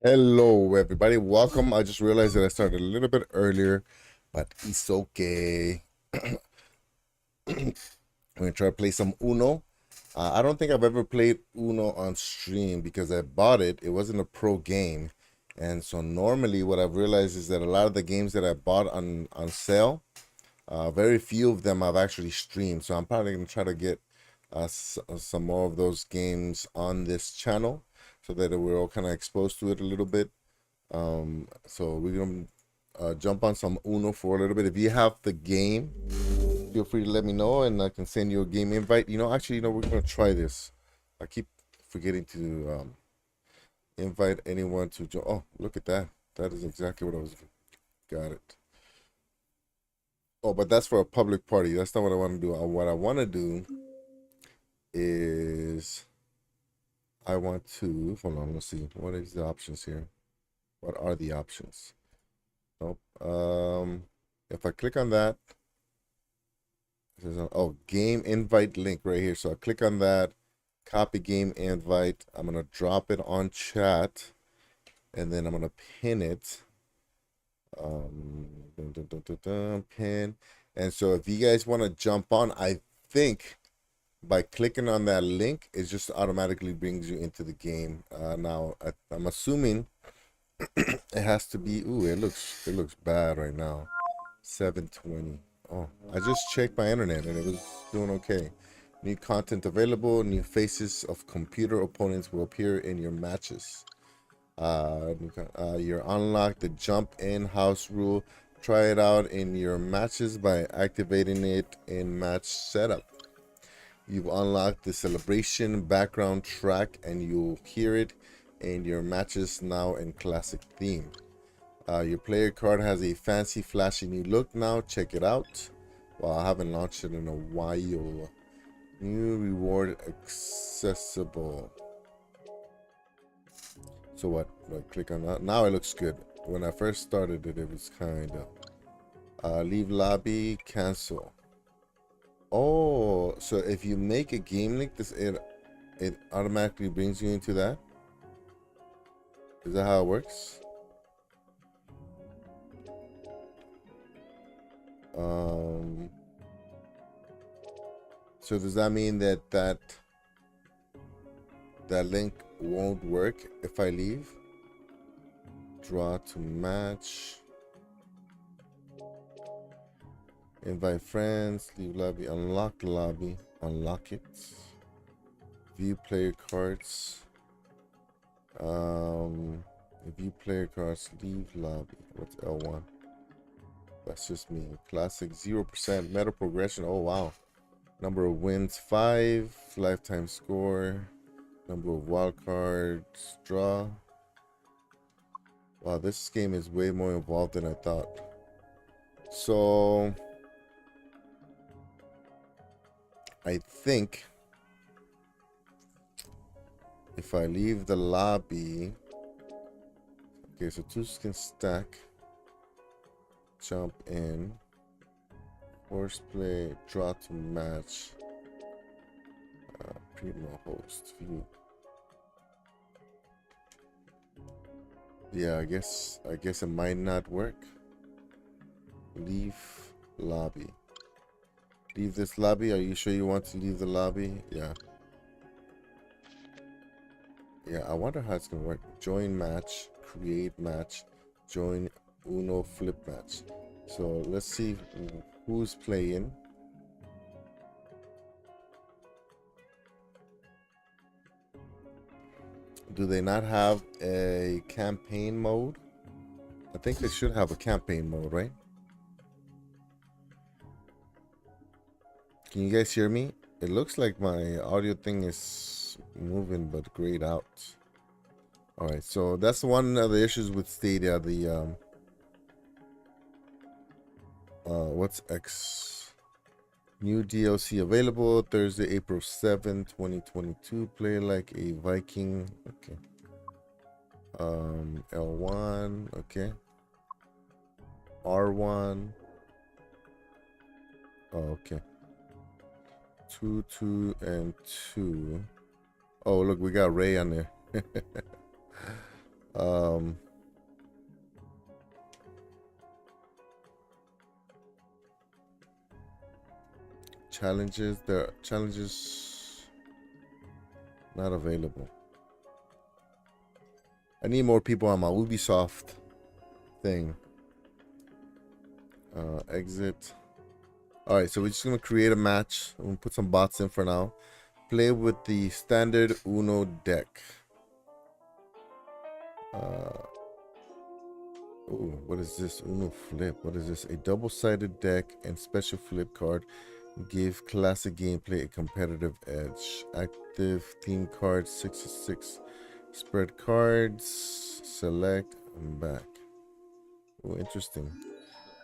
Hello, everybody. Welcome. I just realized that I started a little bit earlier, but it's okay. I'm gonna try to play some Uno. I don't think I've ever played Uno on stream because I bought it. It wasn't a pro game, and so normally what I've realized is that a lot of the games that I bought on sale, very few of them I've actually streamed. So I'm probably gonna try to get some more of those games on this channel so that we're all kind of exposed to it a little bit. So we're gonna jump on some Uno for a little bit. If you have the game, feel free to let me know, and I can send you a game invite. We're gonna try this. I keep forgetting to invite anyone to join. Oh, look at that. That is exactly what I was. Got it. Oh, but that's for a public party. That's not what I want to do. What I want to do is I want to hold on. Let's see. What is the options here? What are the options? Nope. If I click on that, it says, oh, game invite link right here. So I click on that, copy game invite. I'm gonna drop it on chat, and then I'm gonna pin it. Pin. And so if you guys want to jump on, I think by clicking on that link, it just automatically brings you into the game. Now I'm assuming it has to be. Ooh, it looks bad right now. 720. Oh, I just checked my internet and it was doing okay. New content available. New faces of computer opponents will appear in your matches. You're unlocked the jump in house rule. Try it out in your matches by activating it in match setup. You've unlocked the celebration background track and you'll hear it in your matches now in classic theme. Your player card has a fancy, flashy new look now. Check it out. Well, I haven't launched it in a while. New reward accessible. So what? Do I click on that? Now it looks good. When I first started it, it was kind of leave lobby, cancel. Oh, so if you make a game link, it automatically brings you into that. Is that how it works? So does that mean that link won't work if I leave? Draw to match. Invite friends. Leave lobby. Unlock lobby. Unlock it. View player cards. View player cards. Leave lobby. What's L1? That's just me. Classic 0% meta progression. Oh wow. Number of wins 5. Lifetime score. Number of wild cards. Draw. Wow, this game is way more involved than I thought. So I think if I leave the lobby, okay, so two can stack, jump in, horseplay, draw to match, primo host view. Yeah, I guess it might not work. Leave lobby. Leave this lobby. Are you sure you want to leave the lobby? Yeah. Yeah, I wonder how it's gonna work. Join match, create match, join Uno flip match. So let's see who's playing. Do they not have a campaign mode? I think they should have a campaign mode, right? Can you guys hear me? It looks like my audio thing is moving but grayed out. All right, so that's one of the issues with Stadia. The what's X? New DLC available Thursday, April 7th, 2022. Play like a Viking. Okay. L1. Okay. R1. Oh, okay. 2, 2, and 2. Oh, look, we got Ray on there. Um, challenges. There are challenges not available. I need more people on my Ubisoft thing. Exit. All right, so we're just gonna create a match. I'm gonna put some bots in for now. Play with the standard Uno deck. Ooh, what is this? Uno flip. What is this? A double-sided deck and special flip card. Give classic gameplay a competitive edge. Active theme cards 66. Spread cards. Select and back. Oh, interesting.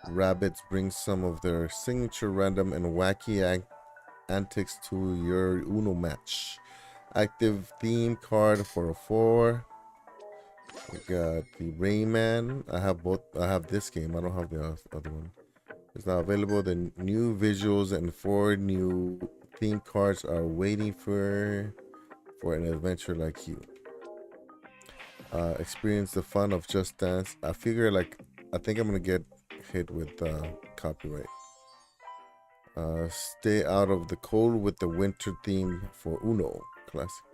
Rabbits bring some of their signature random and wacky antics to your Uno match. Active theme card for a 4. We got the Rayman. I have both. I have this game. I don't have the other one. It's now available. The new visuals and 4 new theme cards are waiting for an adventure like you. Experience the fun of Just Dance. I figure I think I'm gonna get hit with copyright. Stay out of the cold with the winter theme for Uno. Classic.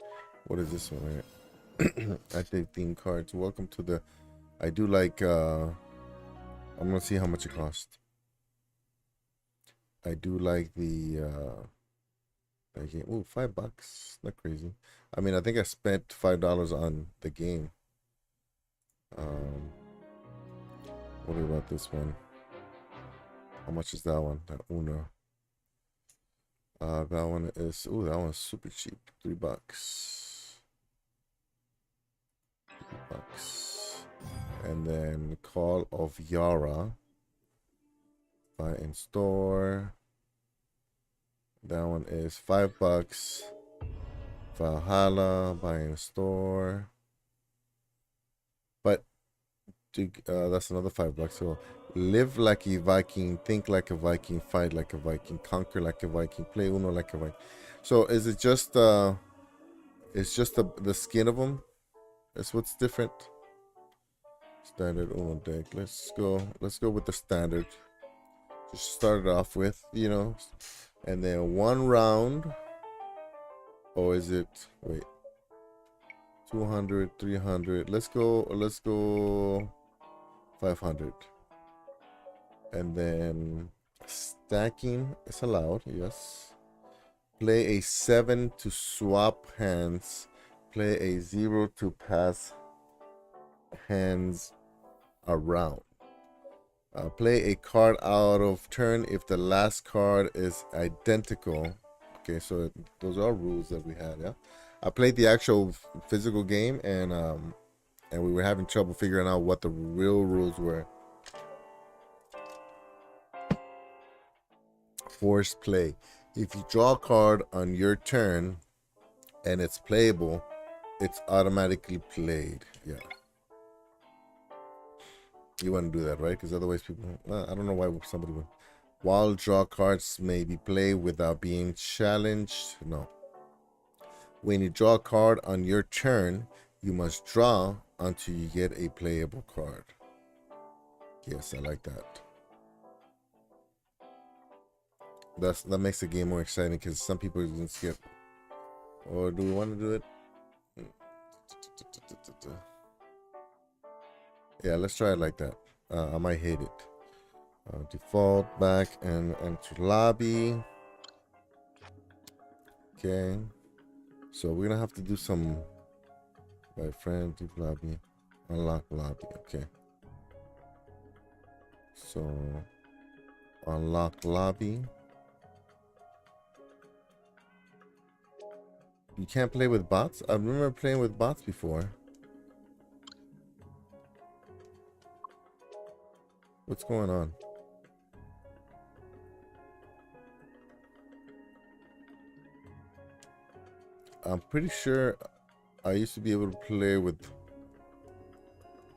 What is this one here? Active theme cards. Welcome to the. I do like. I'm gonna see how much it costs. I do like the. That game. Ooh, $5. Not crazy. I mean, I think I spent $5 on the game. What about this one? How much is that one? That Uno. That one is. Ooh, that one's super cheap. $3. $3. And then Call of Yara. Buy in store. That one is $5. Valhalla, buy in store. But that's another $5. So live like a Viking, think like a Viking, fight like a Viking, conquer like a Viking, play Uno like a Viking. So is it just it's just the skin of them? That's what's different. Standard Uno deck. Let's go with the standard. Just start it off with, and then 1 round. Or is it, wait, 200, 300? Let's go 500. And then stacking is allowed, yes. Play a 7 to swap hands. Play a 0 to pass hands around. Play a card out of turn if the last card is identical. Okay, so those are rules that we had. Yeah, I played the actual physical game, and we were having trouble figuring out what the real rules were. Forced play. If you draw a card on your turn and it's playable, it's automatically played. Yeah. You want to do that, right? Because otherwise people... I don't know why somebody would... While draw cards may be played without being challenged. No. When you draw a card on your turn, you must draw until you get a playable card. Yes, I like that. That makes the game more exciting because some people are going to skip. Or do we want to do it? Yeah, let's try it like that. I might hate it. Default, back, and enter lobby. Okay. So we're gonna have to do some by friend, deep lobby, unlock lobby. Okay. So unlock lobby. You can't play with bots? I remember playing with bots before. What's going on? I'm pretty sure I used to be able to play with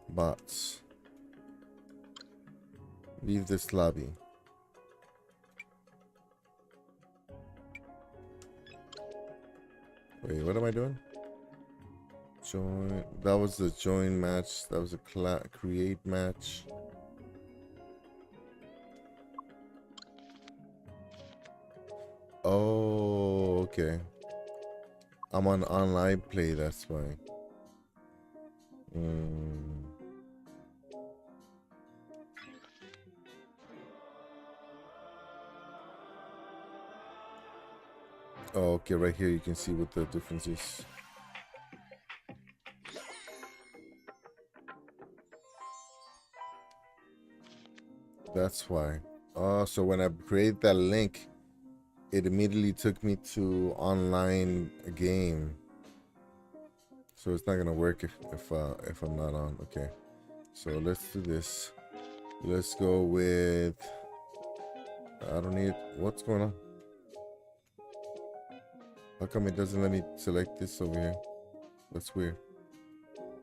bots. Leave this lobby. Wait, what am I doing? Join. That was the join match. That was a create match. Oh, okay. I'm on online play, that's why. Oh, okay, right here you can see what the difference is. That's why. Oh, so when I created that link, it immediately took me to online game. So it's not gonna work if I'm not on. Okay. So let's do this. Let's go with. I don't need. What's going on? How come it doesn't let me select this over here? That's weird.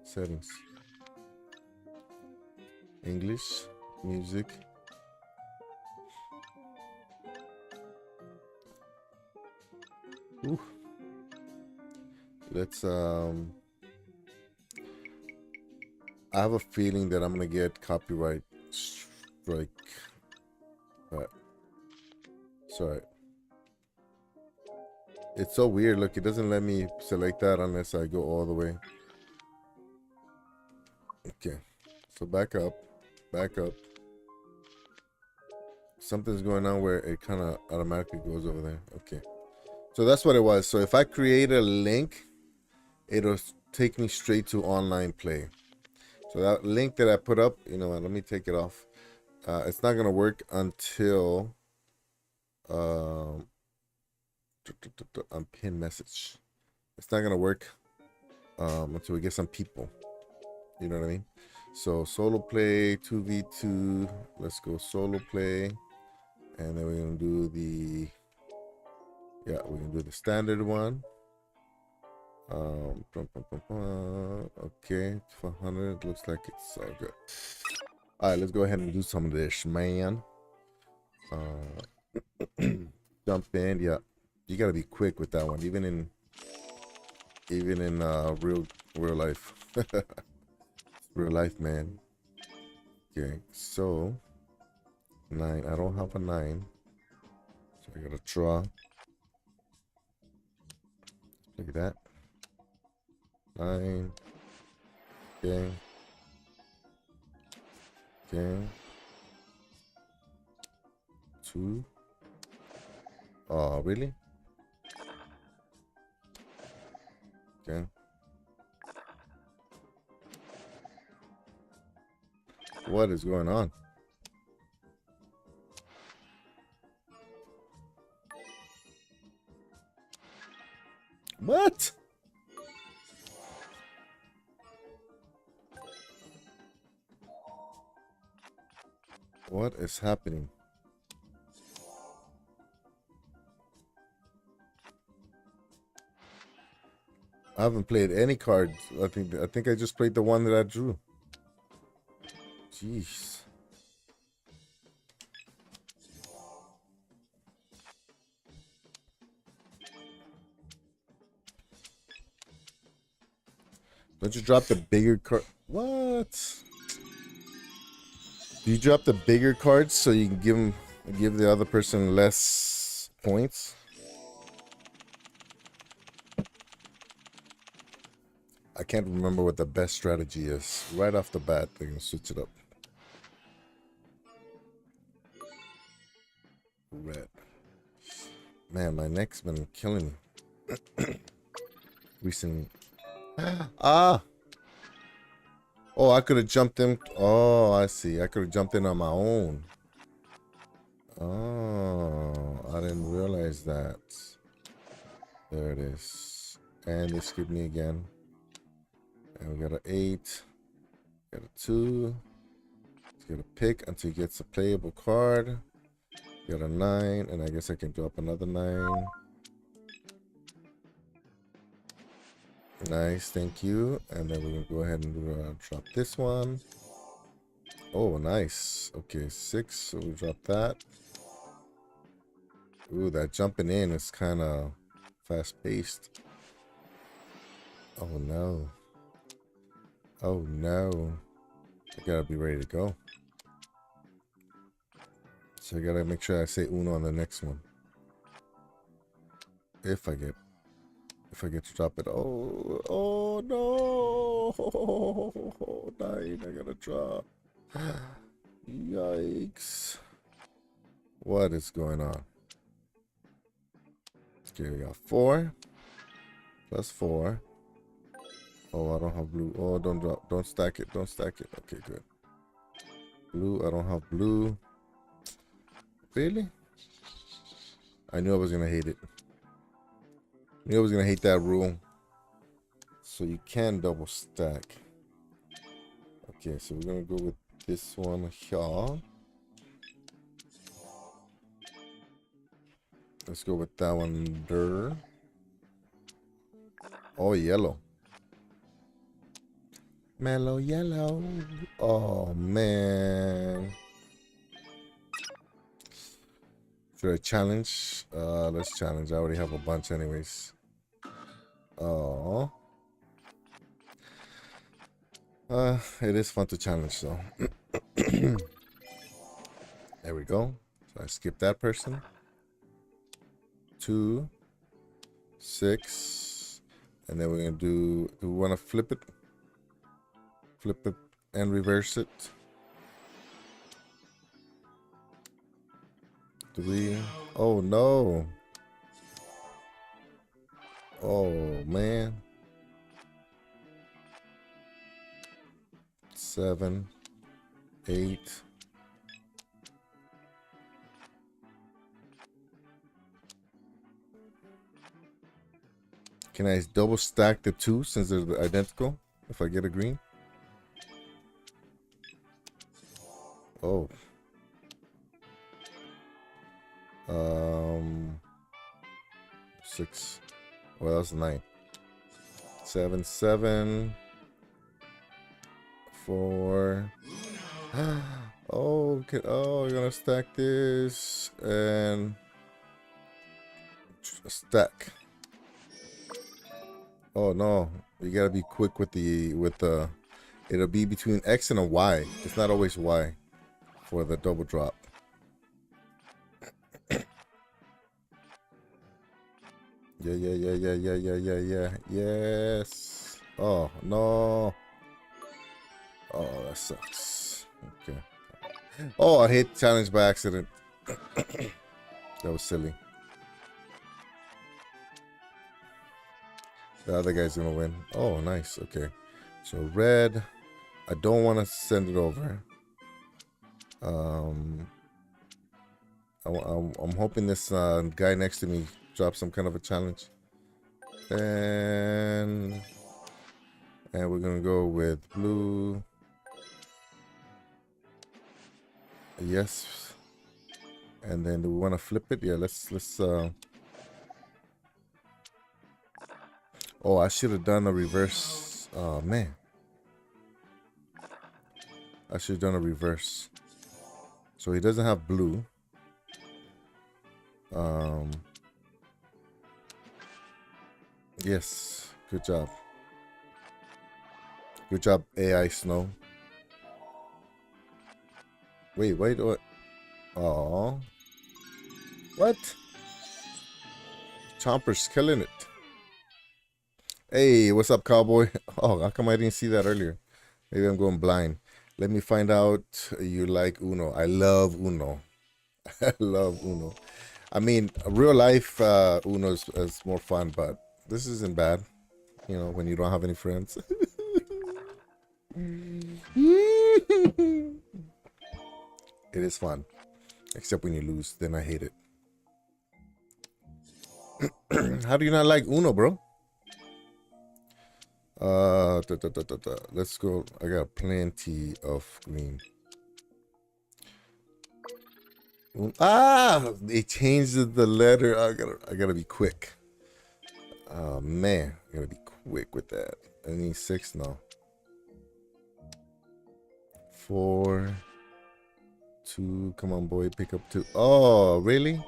Settings. English. Music. Ooh. Let's I have a feeling that I'm gonna get copyright strike, but sorry. It's so weird. Look, it doesn't let me select that unless I go all the way. Okay, so back up. Something's going on where it kind of automatically goes over there. Okay, so that's what it was. So if I create a link, it'll take me straight to online play. So that link that I put up, you know what, let me take it off. It's not gonna work until on pin message. It's not gonna work until we get some people. You know what I mean? So solo play 2v2. Let's go solo play, and then we're gonna do the we're gonna do the standard one. Okay, 400 looks like it's all good. All right, let's go ahead and do some of this, man. Jump in, yeah. You gotta be quick with that one, even in real life. Real life, man. Okay, so 9. I don't have a 9, so I gotta draw. Look at that. 9. Okay. Okay. 2. Oh, really? Okay. What is going on? What? What is happening? I haven't played any cards. I think I just played the one that I drew. Jeez. Don't you drop the bigger card? What? Do you drop the bigger cards so you can give the other person less points? I can't remember what the best strategy is. Right off the bat, they're gonna switch it up. Red. Man, my neck's been killing me. Recently. Ah! Oh, I could have jumped in. Oh, I see. I could have jumped in on my own. Oh, I didn't realize that. There it is. And they skipped me again. And we got an 8. Got a 2. Let's get a pick until he gets a playable card. Got a 9. And I guess I can drop another 9. Nice, thank you. And then we're going to go ahead and drop this one. Oh, nice. Okay, 6. So we drop that. Ooh, that jumping in is kind of fast-paced. Oh, no. Oh no. I gotta be ready to go. So I gotta make sure I say uno on the next one. If I get to drop it. Oh no. 9, I gotta drop. Yikes. What is going on? Okay, we got 4 plus 4. Oh, I don't have blue. Oh, don't drop. Don't stack it. Don't stack it. Okay, good. Blue. I don't have blue. Really? I knew I was gonna hate it. I knew I was gonna hate that rule. So you can double stack. Okay, so we're gonna go with this one here. Let's go with that one there. Oh, yellow. Mellow yellow. Oh, man. Should I challenge? Let's challenge. I already have a bunch anyways. Oh. It is fun to challenge, though. There we go. So I skip that person. 2, 6. And then we're going to do we want to flip it? Flip it and reverse it. 3. Oh, no. Oh, man. 7, 8. Can I double stack the 2 since they're identical if I get a green? Oh. 6. Well, that's 9. 7, 7. 4. Oh, okay. Oh, you're gonna stack this and stack. Oh no, you gotta be quick with the it'll be between X and a Y. It's not always Y for the double drop. Yeah. Yes. Oh no. Oh, that sucks. Okay. Oh, I hit challenge by accident. That was silly. The other guy's gonna win. Oh, nice. Okay. So red. I don't want to send it over. I'm hoping this guy next to me drops some kind of a challenge. And we're gonna go with blue. Yes. And then do we want to flip it? Yeah, let's oh, I should have done a reverse. Oh man. I should have done a reverse. So he doesn't have blue. Yes. Good job. Good job, AI Snow. Wait, what? Oh. What? Chomper's killing it. Hey, what's up, cowboy? Oh, how come I didn't see that earlier? Maybe I'm going blind. Let me find out you like Uno. I love Uno. I love Uno. I mean, real life Uno is more fun, but this isn't bad. You know, when you don't have any friends. It is fun. Except when you lose, then I hate it. How do you not like Uno, bro? Let's go. I got plenty of green. Ah, they changed the letter. I gotta be quick. Oh man, I gotta be quick with that. I need 6 now. 4, 2. Come on, boy, pick up 2. Oh, really?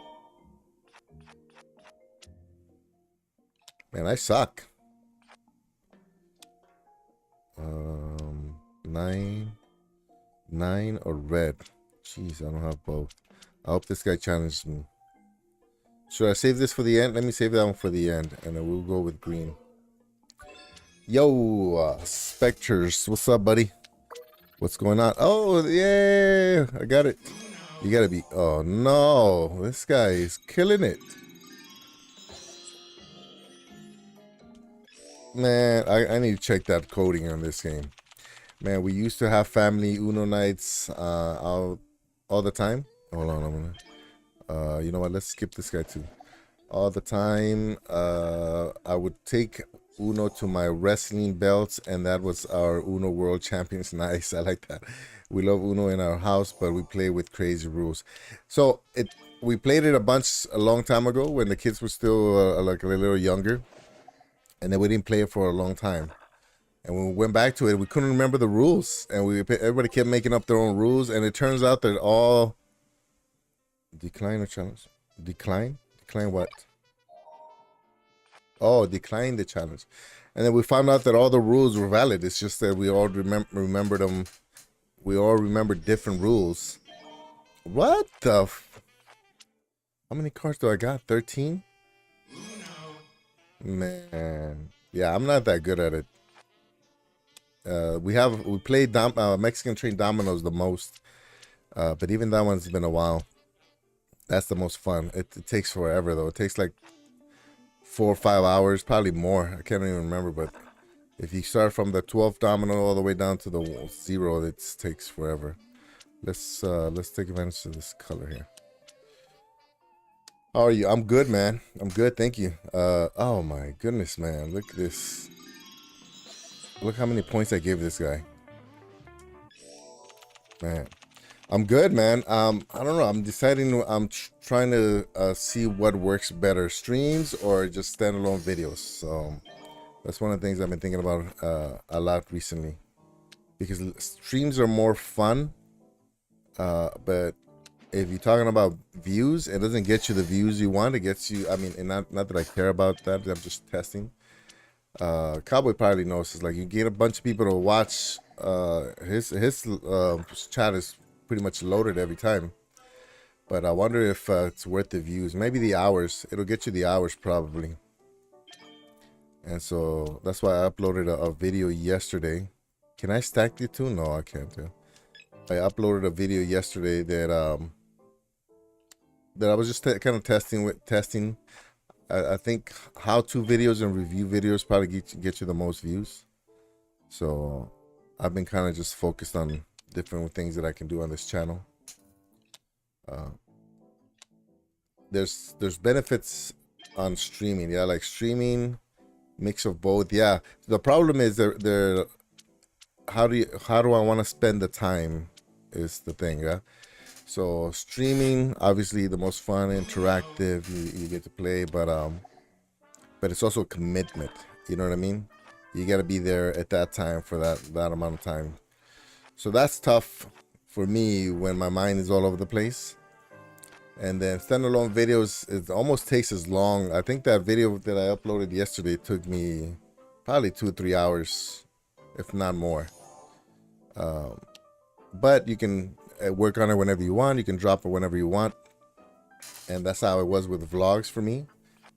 Man, I suck. 9, 9, or red. Jeez, I don't have both. I hope this guy challenges me. Should I save this for the end? Let me save that one for the end, and then we'll go with green. Yo, Spectres, what's up, buddy? What's going on? Oh, yeah, I got it. You gotta be. Oh no, this guy is killing it. Man, I need to check that coding on this game. Man, we used to have family Uno nights out all the time. Hold on, I'm gonna. You know what? Let's skip this guy too. All the time, I would take Uno to my wrestling belts, and that was our Uno World Champions. Nice, I like that. We love Uno in our house, but we play with crazy rules. So we played it a long time ago when the kids were still like a little younger, and then we didn't play it for a long time. And when we went back to it, we couldn't remember the rules, and everybody kept making up their own rules, and it turns out that all decline or challenge. Decline what? Oh, decline the challenge. And then we found out that all the rules were valid. It's just that we all remembered them. We all remembered different rules. What the how many cards do I got? 13? Man. Yeah, I'm not that good at it. We played Mexican Train Dominoes the most. But even that one's been a while. That's the most fun. It takes forever though. It takes like 4 or 5 hours, probably more. I can't even remember, but if you start from the 12th domino all the way down to the 0, it takes forever. Let's take advantage of this color here. How are you? I'm good, man. I'm good, thank you. Oh my goodness, man. Look at this. Look how many points I gave this guy. Man. I'm good, man. I don't know. I'm deciding. I'm trying to see what works better, streams or just standalone videos. So that's one of the things I've been thinking about a lot recently, because streams are more fun. But if you're talking about views, it doesn't get you the views you want. It gets you. I mean, and not that I care about that. I'm just testing. Cowboy probably knows. It's like you get a bunch of people to watch. His chat is pretty much loaded every time, but I wonder if it's worth the views. Maybe the hours. It'll get you the hours probably. And so that's why I uploaded a video yesterday. Can I stack the two? No, I can't do. I uploaded a video yesterday that I was just kind of testing. I think how-to videos and review videos probably get you the most views. So I've been kind of just focused on different things that I can do on this channel. There's benefits on streaming. Yeah, like streaming, mix of both. Yeah, the problem is how do I want to spend the time is the thing. Yeah, so streaming, obviously the most fun, interactive, you get to play, but it's also a commitment. You know what I mean? You got to be there at that time for that amount of time. So that's tough for me when my mind is all over the place. And then standalone videos, it almost takes as long. I think that video that I uploaded yesterday took me probably 2 or 3 hours, if not more. But you can work on it whenever you want. You can drop it whenever you want. And that's how it was with vlogs for me.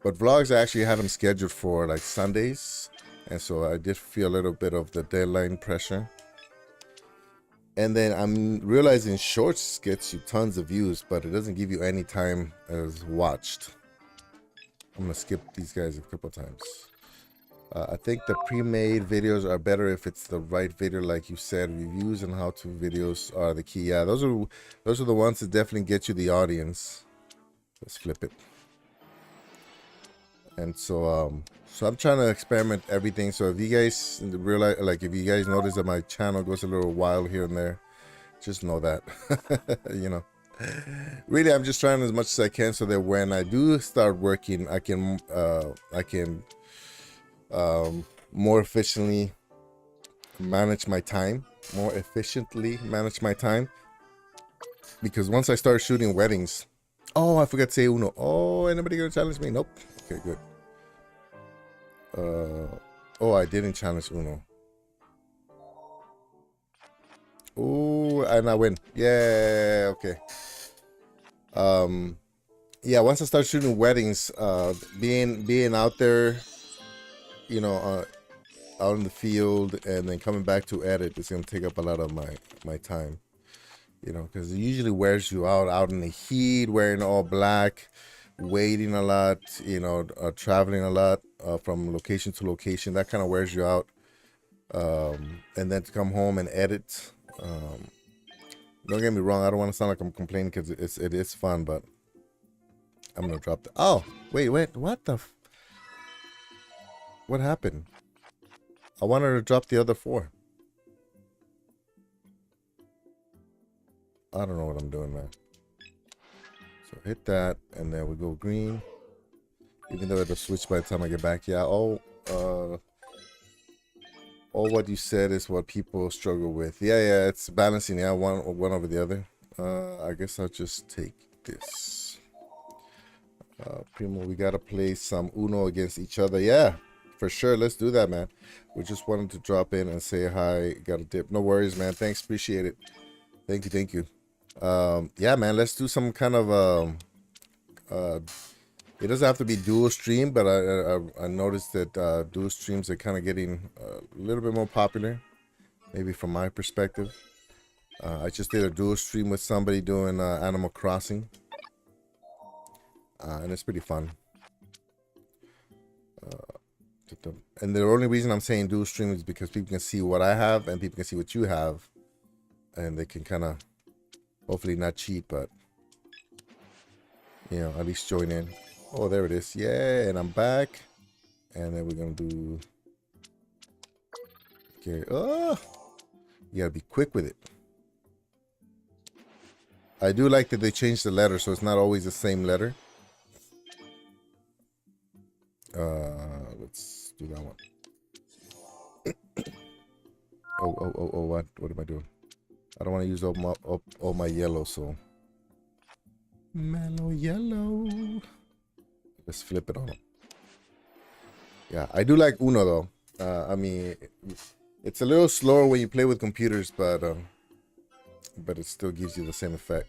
But vlogs, I actually had them scheduled for like Sundays. And so I did feel a little bit of the deadline pressure. And then I'm realizing shorts gets you tons of views, but it doesn't give you any time as watched. I'm gonna skip these guys a couple times. I think the pre-made videos are better if it's the right video, like you said. Reviews and how-to videos are the key. Yeah, those are the ones that definitely get you the audience. Let's flip it. And so so I'm trying to experiment everything. So if you guys realize, like if you guys notice that my channel goes a little wild here and there, just know that. You know, really I'm just trying as much as I can so that when I do start working, I can more efficiently manage my time. Because once I start shooting weddings, oh, I forgot to say Uno. Oh, anybody gonna challenge me? Nope. Okay, good. Oh, I didn't challenge Uno. Ooh, and I win. Yeah, okay. Yeah, once I start shooting weddings, being out there, you know, out in the field, and then coming back to edit, it's gonna take up a lot of my time. You know, because it usually wears you out in the heat, wearing all black, waiting a lot. You know, traveling a lot from location to location. That kind of wears you out. And then to come home and edit. Don't get me wrong, I don't want to sound like I'm complaining because it is fun, but I'm gonna drop the. Oh, wait, what the? What happened? I wanted to drop the other 4. I don't know what I'm doing, man. So hit that, and then we go green. Even though it'll switch by the time I get back. Yeah. All what you said is what people struggle with. Yeah. It's balancing. Yeah, one over the other. I guess I'll just take this. Primo, we gotta play some Uno against each other. Yeah, for sure. Let's do that, man. We just wanted to drop in and say hi. Got a dip. No worries, man. Thanks. Appreciate it. Thank you. Yeah, man. Let's do some kind of it doesn't have to be dual stream, but I noticed that dual streams are kind of getting a little bit more popular, maybe from my perspective. I just did a dual stream with somebody doing Animal Crossing, and it's pretty fun. And the only reason I'm saying dual stream is because people can see what I have and people can see what you have, and they can kind of hopefully not cheat, but you know, at least join in. Oh, there it is. Yeah, and I'm back. And then we're gonna do. Okay. Oh, you gotta be quick with it. I do like that they changed the letter, so it's not always the same letter. Let's do that one. Oh, what am I doing? I don't want to use all my yellow, so mellow yellow. Let's flip it on them. Yeah, I do like Uno though. I mean, it's a little slower when you play with computers, but it still gives you the same effect.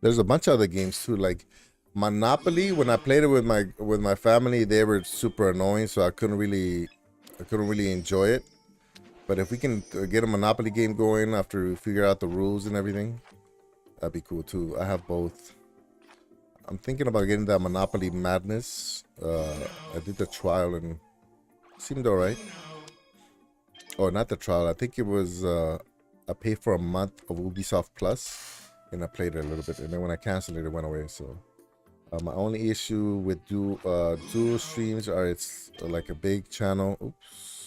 There's a bunch of other games too, like Monopoly. When I played it with my family, they were super annoying, so I couldn't really enjoy it. But if we can get a Monopoly game going after we figure out the rules and everything, that'd be cool too. I have both. I'm thinking about getting that Monopoly Madness. I did the trial and it seemed alright. Oh, not the trial. I think it was I paid for a month of Ubisoft Plus, and I played it a little bit. And then when I canceled it, it went away. So my only issue with dual streams are it's like a big channel. Oops.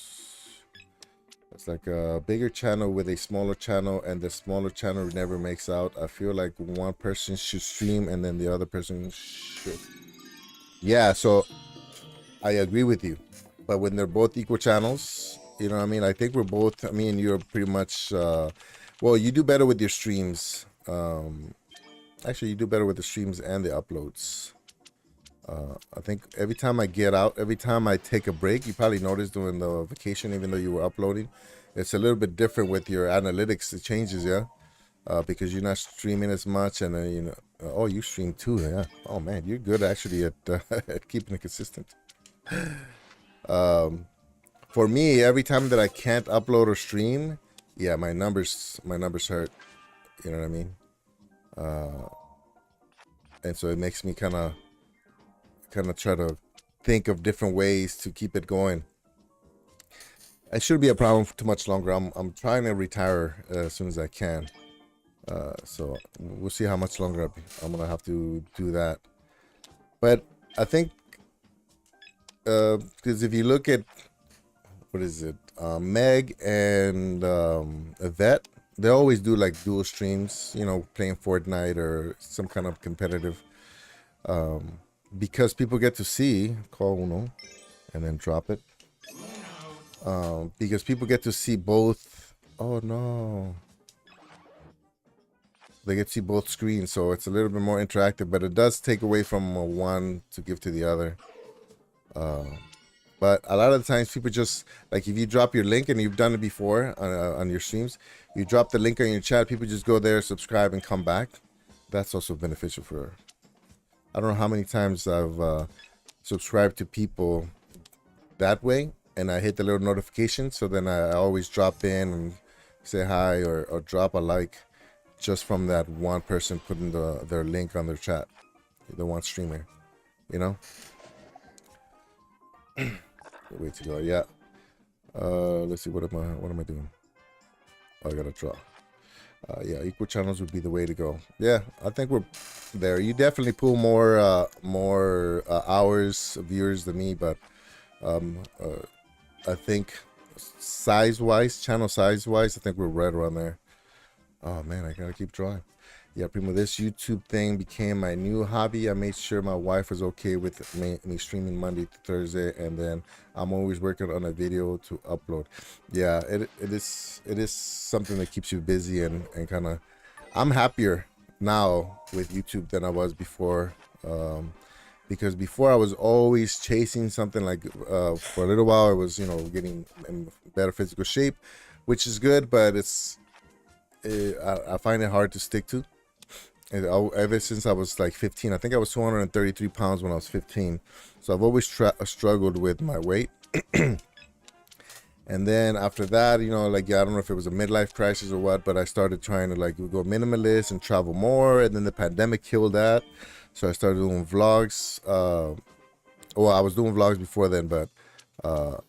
It's like a bigger channel with a smaller channel, and the smaller channel never makes out. I feel like one person should stream and then the other person should. Yeah, so I agree with you. But when they're both equal channels, you know what I mean? I think we're both, me and you are pretty much, well, you do better with your streams. Actually, you do better with the streams and the uploads. I think every time I get out, every time I take a break, you probably noticed during the vacation, even though you were uploading, it's a little bit different with your analytics. It changes, yeah, because you're not streaming as much, and then you know, oh, you stream too, yeah. Oh man, you're good actually at at keeping it consistent. For me, every time that I can't upload or stream, yeah, my numbers hurt. You know what I mean? And so it makes me kind of try to think of different ways to keep it going. It shouldn't be a problem for too much longer. I'm trying to retire as soon as I can. So we'll see how much longer I'm gonna have to do that. But I think because if you look at what is it, Meg and Yvette, they always do like dual streams. You know, playing Fortnite or some kind of competitive. Because people get to see, call Uno, and then drop it. Because people get to see both. Oh no. They get to see both screens, so it's a little bit more interactive, but it does take away from one to give to the other. But a lot of the times, people just like if you drop your link, and you've done it before on your streams, you drop the link on your chat, people just go there, subscribe, and come back. That's also beneficial for. I don't know how many times I've subscribed to people that way, and I hit the little notification, so then I always drop in and say hi, or drop a like just from that one person putting their link on their chat, the one streamer, you know. Good way to go. Yeah. Let's see, what am I doing? Oh, I gotta draw. Yeah, equal channels would be the way to go. Yeah, I think we're there. You definitely pull more hours of viewers than me, but I think channel size wise, I think we're right around there. Oh man, I gotta keep drawing. Yeah, Primo, this YouTube thing became my new hobby. I made sure my wife was okay with me streaming Monday to Thursday, and then I'm always working on a video to upload. Yeah, it is something that keeps you busy, and kind of. I'm happier now with YouTube than I was before, because before I was always chasing something. Like for a little while, I was getting in better physical shape, which is good, but I find it hard to stick to. And ever since I was like 15, I think I was 233 pounds when I was 15. So I've always struggled with my weight. And then after that, like, I don't know if it was a midlife crisis or what, but I started trying to like go minimalist and travel more. And then the pandemic killed that. So I started doing vlogs. Well, I was doing vlogs before then, but I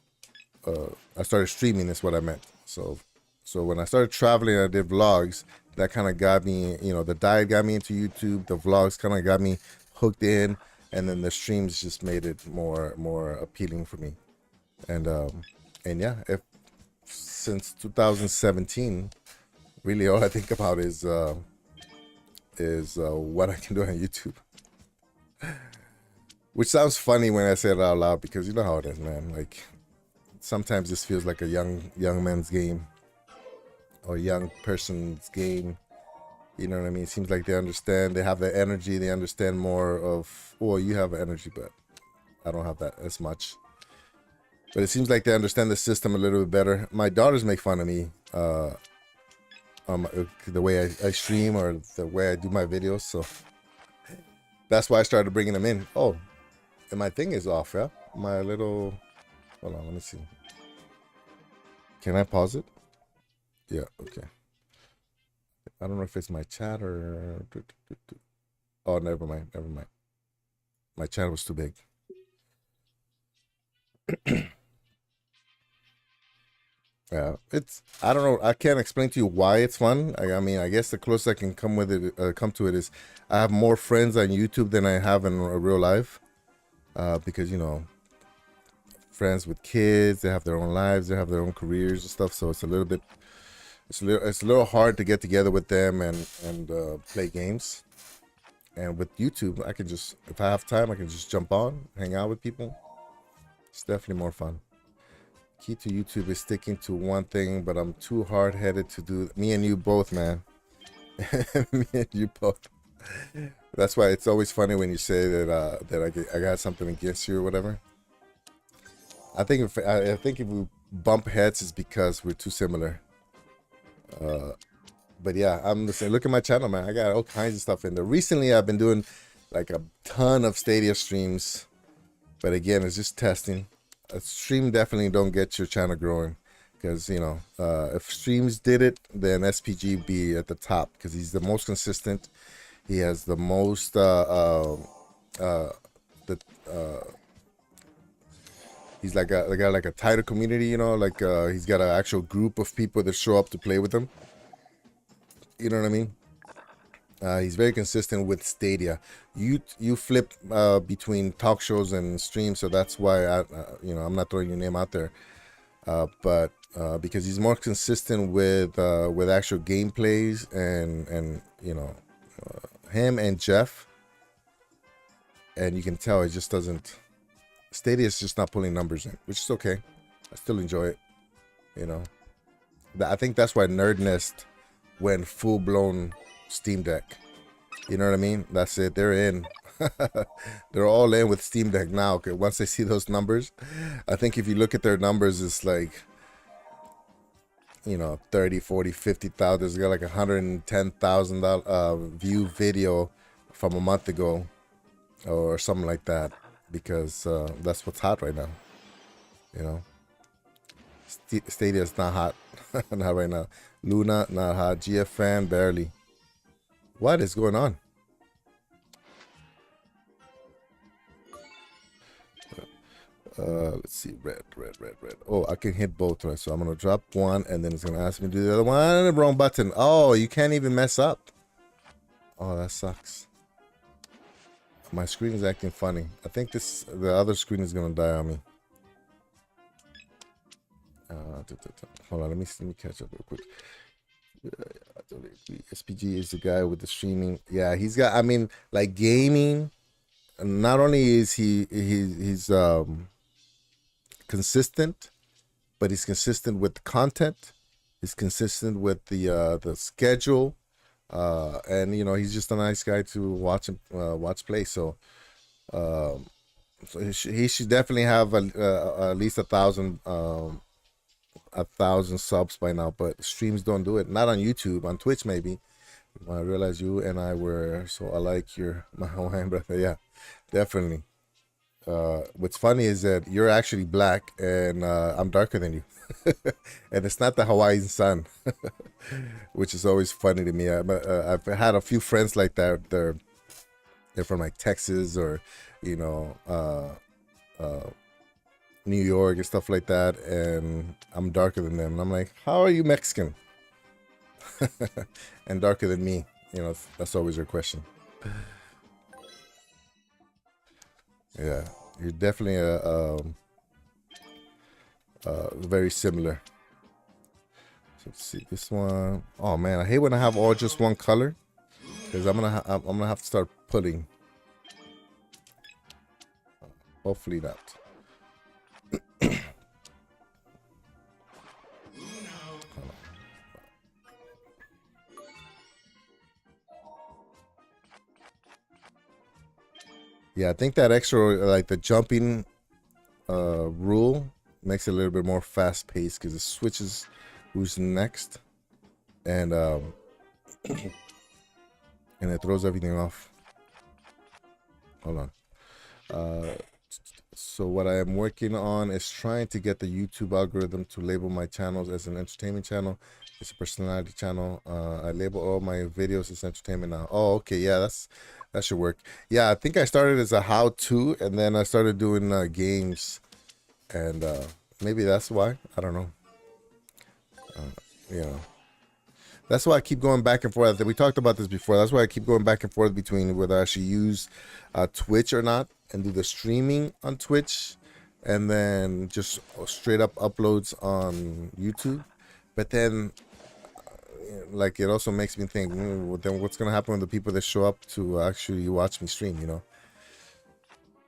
started streaming, is what I meant. So when I started traveling, I did vlogs. That kind of got me, the diet got me into YouTube. The vlogs kind of got me hooked in, and then the streams just made it more appealing for me. And yeah, since 2017, really all I think about is what I can do on YouTube. Which sounds funny when I say it out loud, because you know how it is, man. Like sometimes this feels like a young man's game, or young person's game. You know what I mean? It seems like they understand, they have the energy, they understand more of, well, you have energy, but I don't have that as much. But it seems like they understand the system a little bit better. My daughters make fun of me, the way I stream, or the way I do my videos, so that's why I started bringing them in. Oh, and my thing is off, yeah? My little, hold on, let me see. Can I pause it? Yeah, okay. I don't know if it's my chat or... Oh, never mind. My chat was too big. Yeah, I don't know. I can't explain to you why it's fun. I mean, I guess the closest I can come to it is I have more friends on YouTube than I have in real life. Because, friends with kids, they have their own lives, they have their own careers and stuff. So it's a little hard to get together with them and play games. And with YouTube, I can just, if I have time, I can just jump on, hang out with people. It's definitely more fun. Key to YouTube is sticking to one thing, but I'm too hard-headed to do. Me and you both, man. Me and you both. That's why it's always funny when you say that I got something against you or whatever. I think if we bump heads, it's because we're too similar. But yeah, I'm the same. Look at my channel, man. I got all kinds of stuff in there. Recently, I've been doing like a ton of Stadia streams, but again, it's just testing. A stream definitely don't get your channel growing, because if streams did it, then SPG be at the top, because he's the most consistent. He has the most he's like a tighter community, like he's got an actual group of people that show up to play with him. You know what I mean? He's very consistent with Stadia. You flip between talk shows and streams, so that's why I'm not throwing your name out there. But because he's more consistent with actual gameplays, and him and Jeff, and you can tell it just doesn't. Stadia is just not pulling numbers in, which is okay. I still enjoy it. I think that's why Nerd Nest went full blown Steam Deck. You know what I mean? That's it. They're in. They're all in with Steam Deck now. Okay, once they see those numbers, I think if you look at their numbers, it's like, you know, 30, 40, 50,000. There's got like 110,000 view video from a month ago or something like that, because that's what's hot right now. You know, Stadia's not hot. Not right now. Luna, not hot. GFN, barely. What is going on? Let's see, red. Oh, I can hit both, right? So I'm gonna drop one, and then it's gonna ask me to do the other one. Wrong button. Oh, you can't even mess up. Oh, that sucks. My screen is acting funny. I think the other screen is gonna die on me. Hold on, let me catch up real quick. SPG is the guy with the streaming. Yeah, he's got. I mean, like gaming. Not only is he's consistent, but he's consistent with the content. He's consistent with the schedule, and you know, he's just a nice guy to watch him watch play. So, so he should definitely have at least 1,000 subs by now. But streams don't do it. Not on YouTube. On Twitch maybe. I realized you and I were so alike. You're my Hawaiian brother. Yeah, definitely. What's funny is that you're actually black and I'm darker than you. And it's not the Hawaiian sun, which is always funny to me. I've had a few friends like that. They're from like Texas or, you know, New York and stuff like that. And I'm darker than them. And I'm like, how are you Mexican? And darker than me? You know, that's always your question. Yeah, you're definitely very similar. So let's see this one. Oh man, I hate when I have all just one color, because I'm gonna have to start putting. Hopefully not. Yeah, I think that extra, like the jumping rule, makes it a little bit more fast paced, because it switches who's next, and and it throws everything off. Hold on. So what I am working on is trying to get the YouTube algorithm to label my channels as an entertainment channel. It's a personality channel. I label all my videos as entertainment now. Oh, okay, yeah, that should work. Yeah, I think I started as a how-to, and then I started doing games, and maybe that's why. I don't know. You know, that's why I keep going back and forth. We talked about this before. That's why I keep going back and forth between whether I should use Twitch or not, and do the streaming on Twitch, and then just straight up uploads on YouTube. But then, like, it also makes me think, well, then what's gonna happen with the people that show up to actually watch me stream? You know.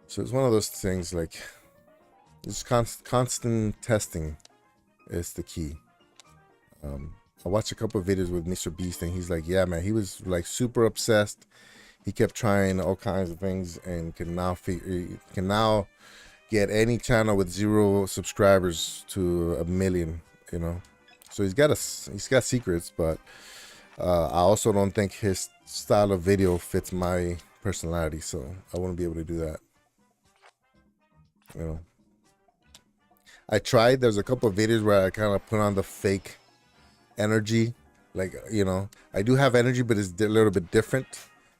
So it's one of those things. Like, just constant testing is the key. I watched a couple of videos with Mr. Beast, and he's like, yeah, man, he was like super obsessed. He kept trying all kinds of things, and can now get any channel with 0 subscribers to 1 million. You know, so he's got secrets, but I also don't think his style of video fits my personality, so I wouldn't be able to do that. You know, I tried. There's a couple of videos where I kind of put on the fake energy, like, you know, I do have energy, but it's a little bit different.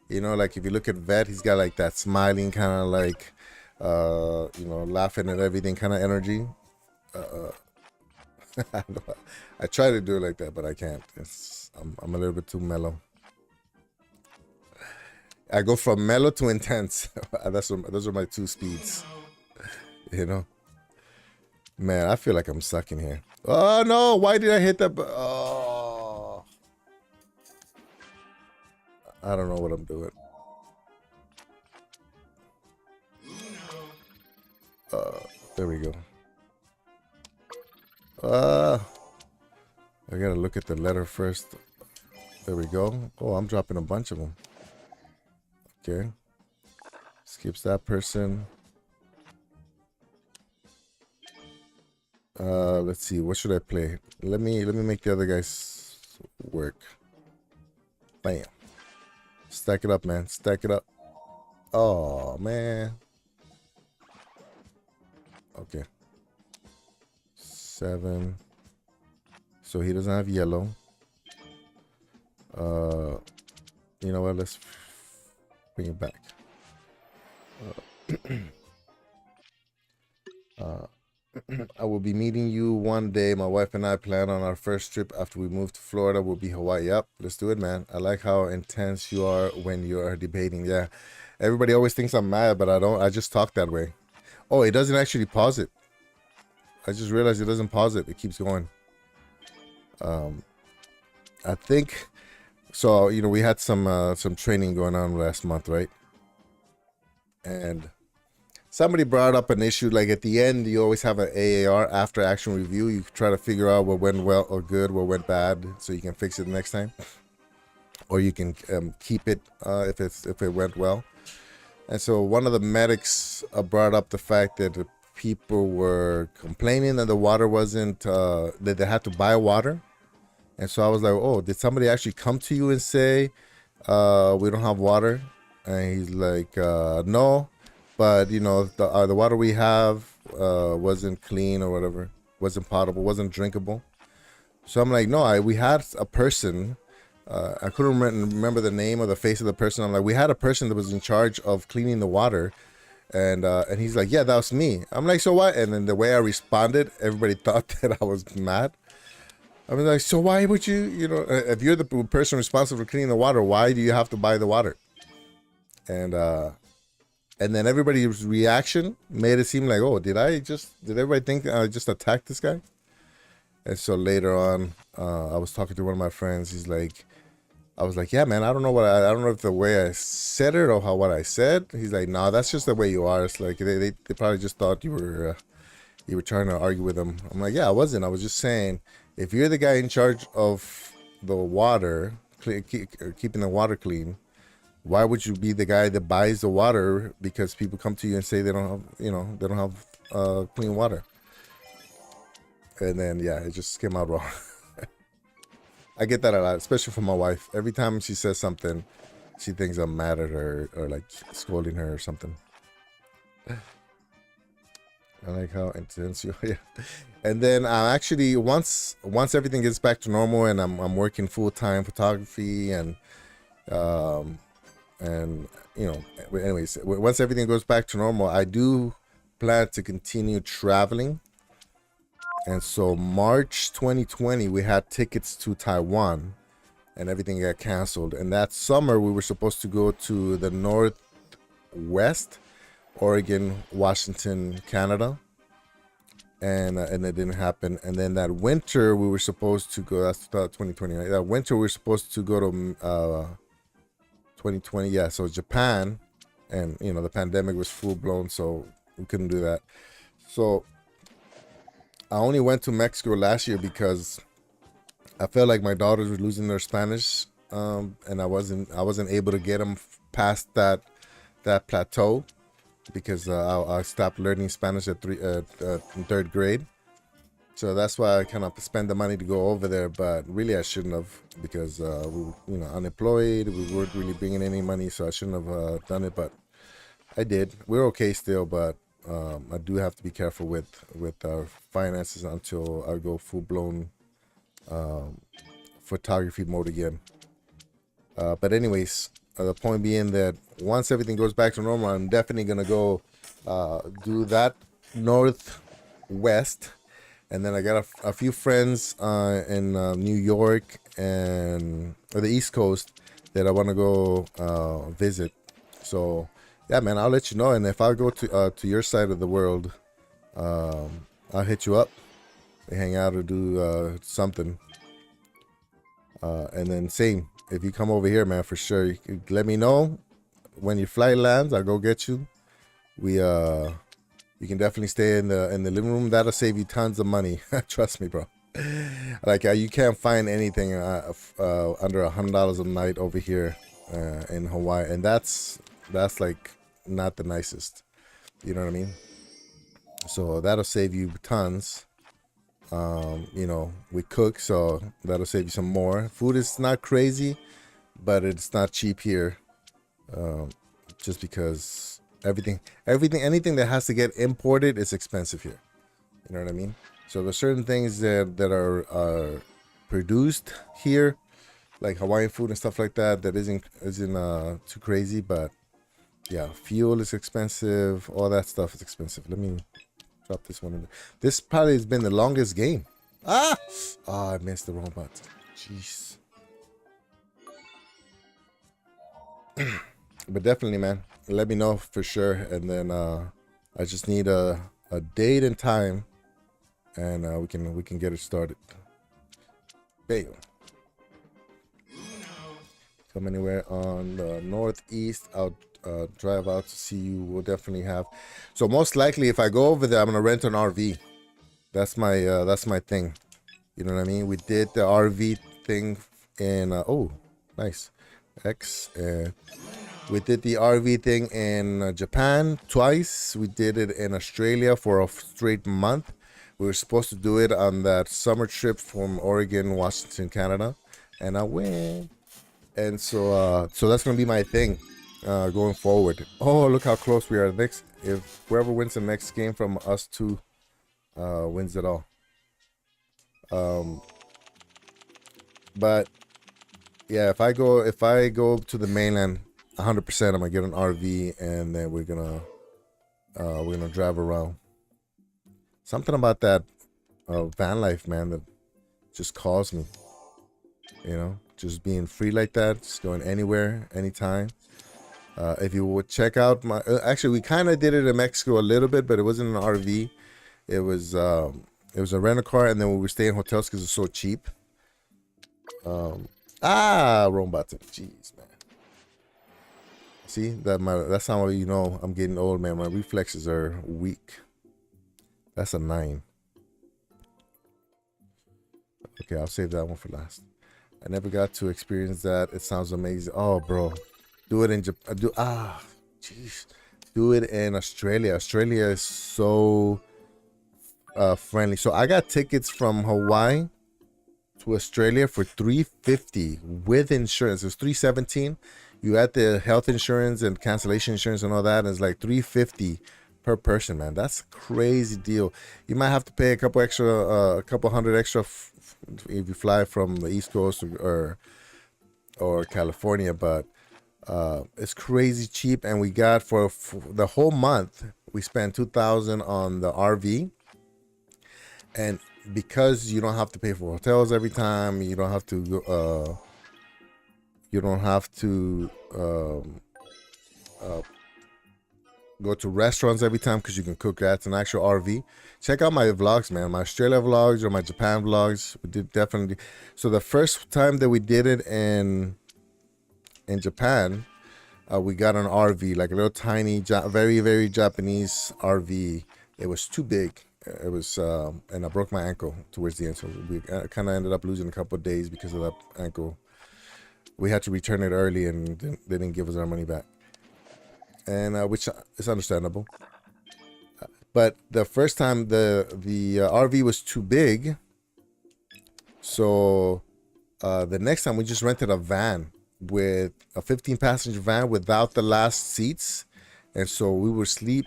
You know, like if you look at Vet, he's got like that smiling kind of like you know, laughing at everything kind of energy. I try to do it like that, but I can't. I'm a little bit too mellow. I go from mellow to intense. Those are my 2 speeds. You know, man, I feel like I'm sucking here. Oh no, why did I hit that? Oh, I don't know what I'm doing. There we go. I gotta look at the letter first. There we go. Oh, I'm dropping a bunch of them. Okay. Skips that person. Let's see. What should I play? Let me make the other guys work. Bam. Stack it up, man. Stack it up. Oh man. Okay. 7. So he doesn't have yellow. You know what? Let's bring it back. I will be meeting you one day. My wife and I plan on our first trip after we move to Florida. Will be Hawaii. Yep, let's do it, man. I like how intense you are when you are debating. Yeah, everybody always thinks I'm mad, but I don't. I just talk that way. Oh, it doesn't actually pause it. I just realized it doesn't pause it. It keeps going. I think so. You know, we had some training going on last month, right? And somebody brought up an issue, like at the end, you always have an AAR, after action review. You try to figure out what went well or good, what went bad, so you can fix it next time, or you can keep it if it went well. And so one of the medics brought up the fact that the people were complaining that the water wasn't that they had to buy water. And so I was like, oh, did somebody actually come to you and say we don't have water? And he's like, no. But, you know, the water we have wasn't clean or whatever, wasn't potable, wasn't drinkable. So I'm like, no, we had a person. I couldn't remember the name or the face of the person. I'm like, we had a person that was in charge of cleaning the water. And he's like, yeah, that was me. I'm like, so what? And then the way I responded, everybody thought that I was mad. I was like, so why would you, you know, if you're the person responsible for cleaning the water, why do you have to buy the water? And then everybody's reaction made it seem like, oh, did everybody think I just attacked this guy? And so later on, I was talking to one of my friends. I was like, yeah, man, I don't know if the way I said it or what I said. He's like, no, that's just the way you are. It's like they probably just thought you were trying to argue with them. I'm like, yeah, I wasn't. I was just saying, if you're the guy in charge of the water, keeping the water clean, why would you be the guy that buys the water because people come to you and say they don't have clean water? And then, yeah, it just came out wrong. I get that a lot, especially from my wife. Every time she says something, she thinks I'm mad at her or like scolding her or something. I like how intense you are. Yeah. And then actually once everything gets back to normal and I'm working full-time photography and you know, anyways, once everything goes back to normal, I do plan to continue traveling. And so March 2020, we had tickets to Taiwan and everything got canceled. And that summer we were supposed to go to the Northwest, Oregon, Washington, Canada. And it didn't happen. And then that winter we were supposed to go, that's 2020, right? That winter we were supposed to go to 2020, yeah, so Japan. And you know, the pandemic was full blown, so we couldn't do that. So I only went to Mexico last year because I felt like my daughters were losing their Spanish, and I wasn't able to get them past that plateau because I stopped learning Spanish in 3rd grade. So that's why I kind of spent the money to go over there, but really I shouldn't have because we were, you know, unemployed. We weren't really bringing any money, so I shouldn't have done it, but I did. We're okay still, but I do have to be careful with our finances until I go full-blown photography mode again. But anyways, the point being that once everything goes back to normal, I'm definitely gonna go do that Northwest, and then I got a few friends in New York or the East Coast that I want to go visit. So yeah, man, I'll let you know. And if I go to your side of the world, I'll hit you up. We hang out or do something. And then same, if you come over here, man, for sure, you can let me know when your flight lands. I'll go get you. You can definitely stay in the living room. That'll save you tons of money. Trust me, bro. Like you can't find anything under $100 a night over here in Hawaii, and that's like not the nicest. You know what I mean? So that'll save you tons. You know, we cook, so that'll save you some more. Food is not crazy, but it's not cheap here. Just because anything that has to get imported is expensive here. You know what I mean? So there's certain things that are produced here, like Hawaiian food and stuff like that, that isn't too crazy. But yeah, fuel is expensive. All that stuff is expensive. Let me drop this one in there. This probably has been the longest game. I missed the wrong button. Jeez. But definitely, man, let me know for sure. And then I just need a date and time, and we can get it started. Bam. Come anywhere on the northeast, I'll drive out to see you. We'll definitely have. So most likely, if I go over there, I'm gonna rent an RV. That's my thing. You know what I mean? We did the RV thing in oh, nice X, and we did the RV thing in Japan twice. We did it in Australia for a straight month. We were supposed to do it on that summer trip from Oregon, Washington, Canada, and I went. And so that's gonna be my thing going forward. Oh, look how close we are. Next, if whoever wins the next game from us two wins it all. But yeah, if I go to the mainland, 100%, I'm gonna get an RV, and then we're gonna drive around. Something about that van life, man, that just calls me. You know, just being free like that, just going anywhere, anytime. If you would check out my, actually, we kind of did it in Mexico a little bit, but it wasn't an RV. It was a rental car, and then we would stay in hotels because it's so cheap. Wrong button. Jeez, man. See that's how you know I'm getting old, man. My reflexes are weak. That's a 9. Okay, I'll save that one for last. I never got to experience that. It sounds amazing. Oh, bro, do it in Japan. Jeez, do it in Australia. Australia is so friendly. So I got tickets from Hawaii to Australia for $350 with insurance. It was $317. You add the health insurance and cancellation insurance and all that, and it's like $350 per person, man. That's a crazy deal. You might have to pay a couple hundred extra if you fly from the East Coast or California, but it's crazy cheap. And we got for the whole month, we spent $2,000 on the RV, and because you don't have to pay for hotels every time, you don't have to go to restaurants every time because you can cook. That's an actual RV. Check out my vlogs, man. My Australia vlogs or my Japan vlogs. We did definitely. So the first time that we did it in Japan, we got an RV, like a little tiny, very, very Japanese RV. It was too big. It was, and I broke my ankle towards the end. So we kind of ended up losing a couple of days because of that ankle. We had to return it early, and they didn't give us our money back. And which is understandable. But the first time the RV was too big, so the next time we just rented a van, with a 15-passenger van without the last seats, and so we would sleep.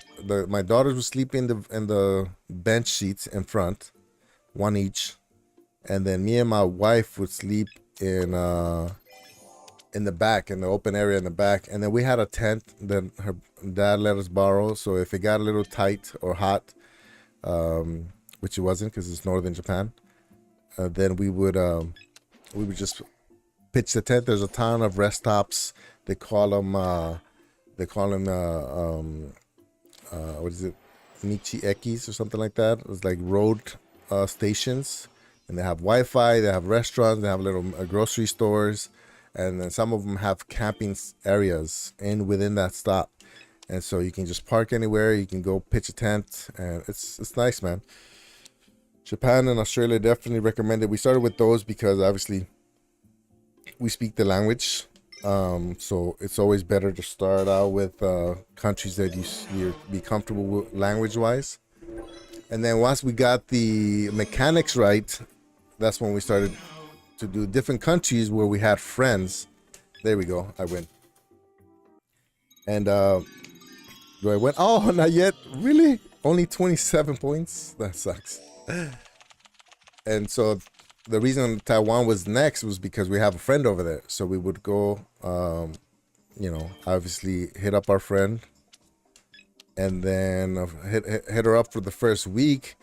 My daughters would sleep in the bench seats in front, one each, and then me and my wife would sleep in the back, in the open area in the back. And then we had a tent that her dad let us borrow, so if it got a little tight or hot, which it wasn't because it's northern Japan, then we would just pitch the tent. There's a ton of rest stops. They call them what is it, Michi Ekis or something like that. It's like road stations, and they have Wi-Fi, they have restaurants, they have little grocery stores, and then some of them have camping areas within that stop. And so you can just park anywhere. You can go pitch a tent, and it's nice, man. Japan and Australia definitely recommended. We started with those because obviously we speak the language, So it's always better to start out with countries that you be comfortable with language wise. And then once we got the mechanics right, that's when we started to do different countries where we had friends. There we go. I win. And do I win? Oh, not yet. Really? Only 27 points? That sucks. And so the reason Taiwan was next was because we have a friend over there. So we would go, obviously hit up our friend and then hit her up for the first week.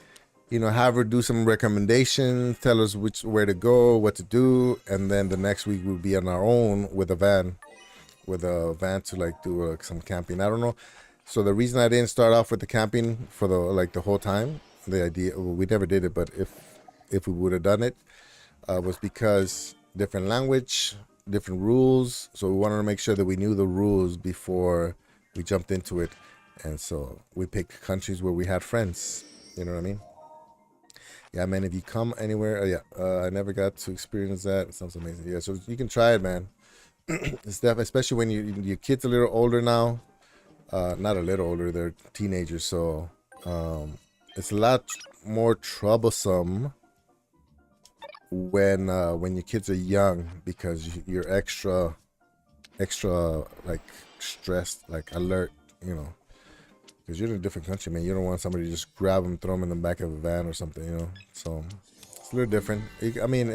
Have her do some recommendations, tell us where to go, what to do, and then the next week we'll be on our own with a van to like do some camping. I don't know. So the reason I didn't start off with the camping for the whole time, the idea, well, we never did it, but if we would have done it, was because different language, different rules. So we wanted to make sure that we knew the rules before we jumped into it, and so we picked countries where we had friends. You know what I mean? Yeah, man. If you come anywhere, I never got to experience that. It sounds amazing. Yeah, so you can try it, man. It's definitely, especially when your kid's a little older now. Not a little older; they're teenagers, so it's a lot more troublesome when your kids are young because you're extra like stressed, like alert, because you're in a different country, man. You don't want somebody to just grab them, throw them in the back of a van or something, So it's a little different. I mean,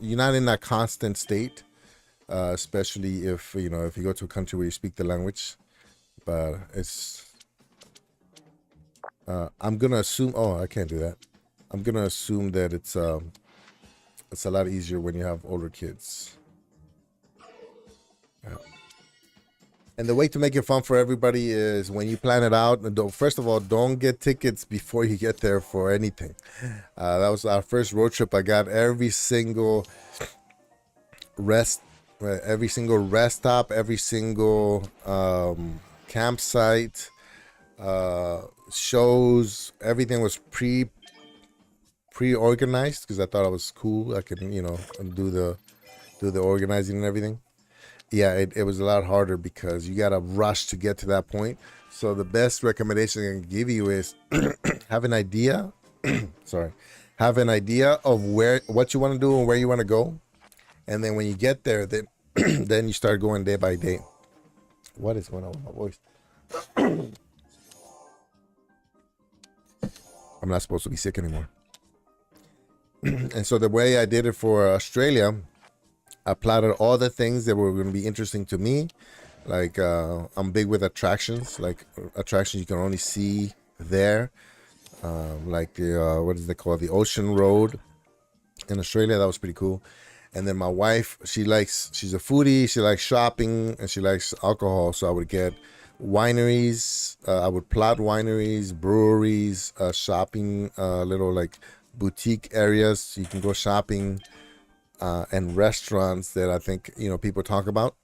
you're not in that constant state, especially if you go to a country where you speak the language. But I'm gonna assume. Oh, I can't do that. I'm gonna assume that it's a lot easier when you have older kids. Yeah. And the way to make it fun for everybody is when you plan it out. First of all, don't get tickets before you get there for anything. That was our first road trip. I got every single rest stop, every single campsite, shows. Everything was pre-organized because I thought it was cool. I could do the organizing and everything. Yeah, it was a lot harder because you got to rush to get to that point. So the best recommendation I can give you is have an idea. Sorry, have an idea of what you want to do and where you want to go, and then when you get there, then then you start going day by day. What is going on with my voice? I'm not supposed to be sick anymore. And so the way I did it for Australia, I plotted all the things that were going to be interesting to me. Like I'm big with attractions, like attractions you can only see there. Like the what is it called? The Ocean Road in Australia. That was pretty cool. And then my wife, she's a foodie. She likes shopping and she likes alcohol. So I would get wineries. I would plot wineries, breweries, shopping, little like boutique areas so you can go shopping. And restaurants that I think people talk about.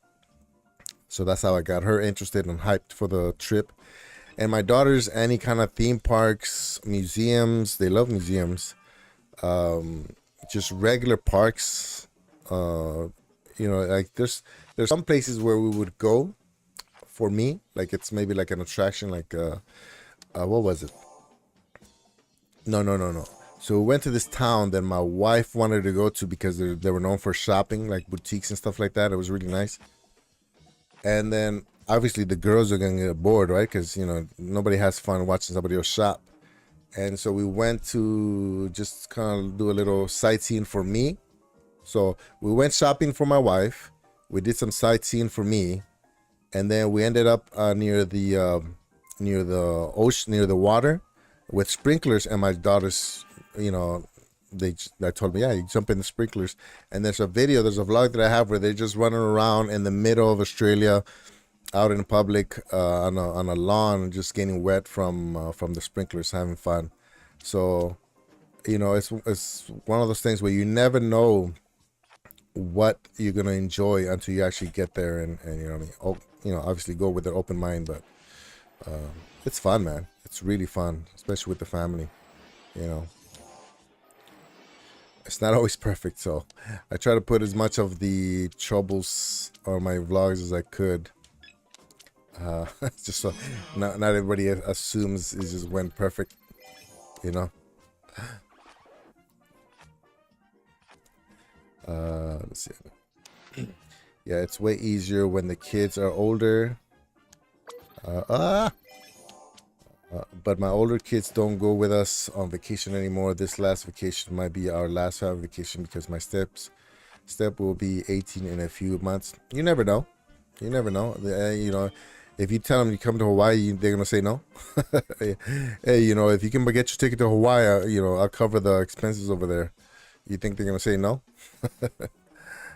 So that's how I got her interested and hyped for the trip. And my daughters, any kind of theme parks, museums, they love museums. Just regular parks. Like there's some places where we would go. For me, like it's maybe like an attraction, like what was it? No. So we went to this town that my wife wanted to go to because they were known for shopping, like boutiques and stuff like that. It was really nice. And then obviously the girls are going to get bored, right? Because, nobody has fun watching somebody else shop. And so we went to just kind of do a little sightseeing for me. So we went shopping for my wife. We did some sightseeing for me. And then we ended up near the ocean, near the water with sprinklers, and my daughters, they told me, yeah, you jump in the sprinklers. And there's a vlog that I have where they're just running around in the middle of Australia, out in public, on a lawn, just getting wet from the sprinklers, having fun. So, it's one of those things where you never know what you're gonna enjoy until you actually get there, and obviously go with an open mind. But it's fun, man. It's really fun, especially with the family. it's not always perfect. So I try to put as much of the troubles on my vlogs as I could. Just so not everybody assumes it just went perfect, you know. Let's see. Yeah, it's way easier when the kids are older. Uh, ah! But my older kids don't go with us on vacation anymore. This last vacation might be our last family vacation because my step will be 18 in a few months. You never know. You never know. You know, if you tell them you come to Hawaii, they're gonna say no. Hey, you know, if you can get your ticket to Hawaii, you know, I'll cover the expenses over there. You think they're gonna say no?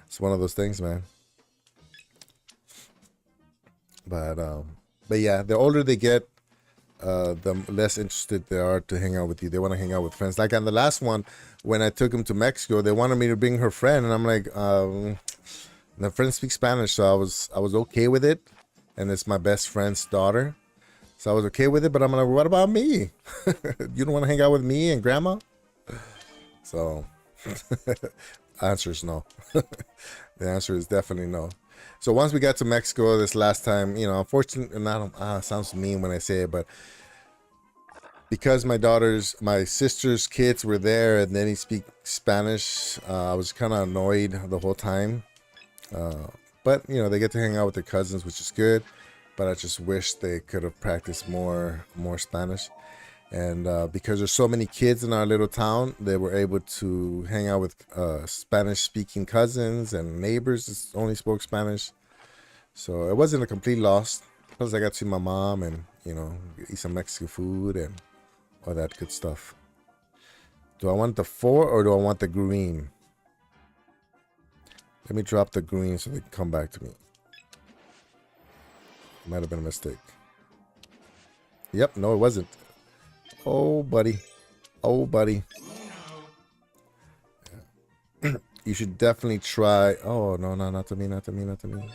It's one of those things, man. But yeah, the older they get, the less interested they are to hang out with you. They want to hang out with friends. Like on the last one, when I took them to Mexico, they wanted me to bring her friend, and I'm like, the friend speaks Spanish, so I was okay with it, and it's my best friend's daughter, so I was okay with it. But I'm like, what about me? You don't want to hang out with me and grandma? So, answer is no. The answer is definitely no. So once we got to Mexico this last time, you know, unfortunately, not sounds mean when I say it, but because my sister's kids were there, and then he speak Spanish, I was kind of annoyed the whole time. But you know, they get to hang out with their cousins, which is good. But I just wish they could have practiced more Spanish. And because there's so many kids in our little town, they were able to hang out with Spanish-speaking cousins and neighbors that only spoke Spanish. So it wasn't a complete loss. Plus, I got to see my mom and, you know, eat some Mexican food and all that good stuff. Do I want the 4 or do I want the green? Let me drop the green so they can come back to me. Might have been a mistake. Yep, no, it wasn't. Oh, buddy. Oh, buddy. You should definitely try. Oh, no, not to me, not to me, not to me.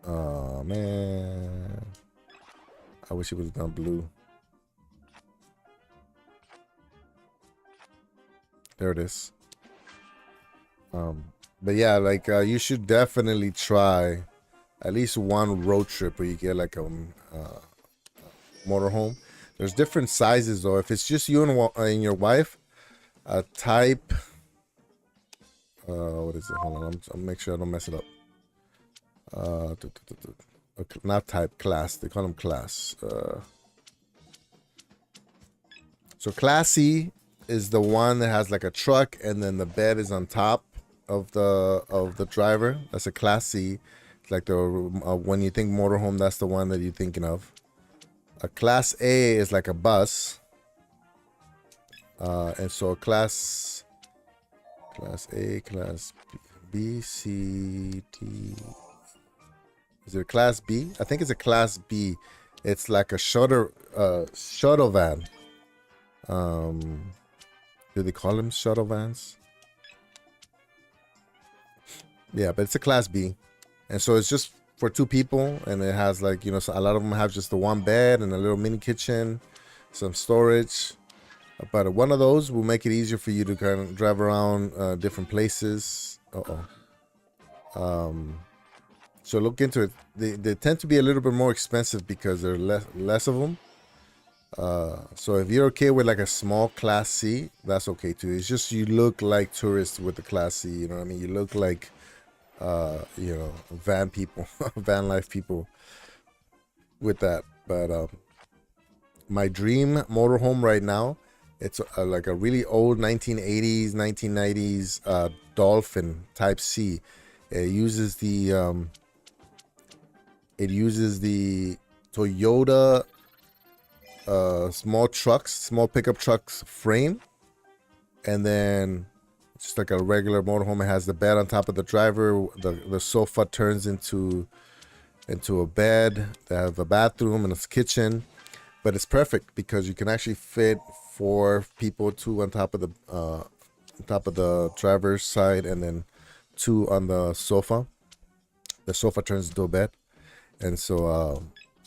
Oh, man. I wish it would have done blue. There it is. But yeah, like you should definitely try at least one road trip where you get like a motorhome. There's different sizes though. If it's just you and your wife, type. What is it? Hold on, I'll make sure I don't mess it up. Not type, class. They call them class. So class C is the one that has like a truck and then the bed is on top of the driver. That's a class C. It's like the when you think motorhome, that's the one that you're thinking of. A class A is like a bus. And so class A, class B, C, D. Is it a class B? I think it's a class B. It's like a shuttle van. Do they call them shuttle vans? Yeah, but it's a class B. And so it's just for 2 people, and it has like, you know, so a lot of them have just the one bed and a little mini kitchen, some storage. But one of those will make it easier for you to kind of drive around different places. So look into it. They tend to be a little bit more expensive because there are less of them. So if you're okay with like a small class C, that's okay too. It's just you look like tourists with the class C. You know what I mean? You look like you know, van people, van life people with that. But my dream motorhome right now, it's like a really old 1980s, 1990s Dolphin Type C. It uses the Toyota small pickup trucks frame, and then just like a regular motorhome. It has the bed on top of the driver. The sofa turns into a bed. They have a bathroom and a kitchen, but it's perfect because you can actually fit 4 people, 2 on top of the driver's side, and then 2 on the sofa. The sofa turns into a bed, and so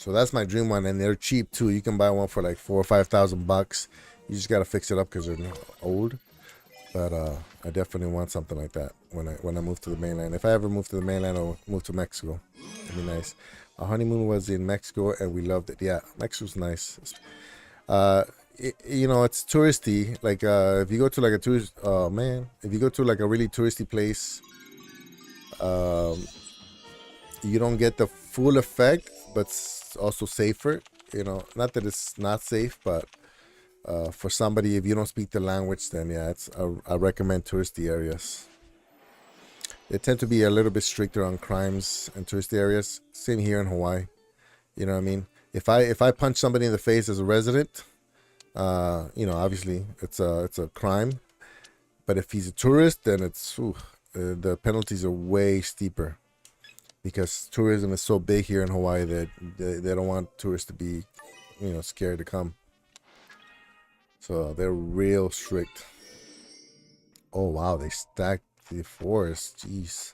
that's my dream one, and they're cheap too. You can buy one for like $4,000 or $5,000. You just gotta fix it up because they're old. But I definitely want something like that when I move to the mainland. If I ever move to the mainland or move to Mexico, it'd be nice. Our honeymoon was in Mexico and we loved it. Yeah, Mexico's nice. It's touristy. Like if you go to like a tourist, oh man, if you go to like a really touristy place, you don't get the full effect, but it's also safer. Not that it's not safe, but for somebody, if you don't speak the language, then yeah, I recommend touristy areas. They tend to be a little bit stricter on crimes in touristy areas. Same here in Hawaii. You know what I mean? If I punch somebody in the face as a resident, obviously it's a crime. But if he's a tourist, then the penalties are way steeper because tourism is so big here in Hawaii that they don't want tourists to be, scared to come. So they're real strict. Oh wow, they stacked the forest. Jeez.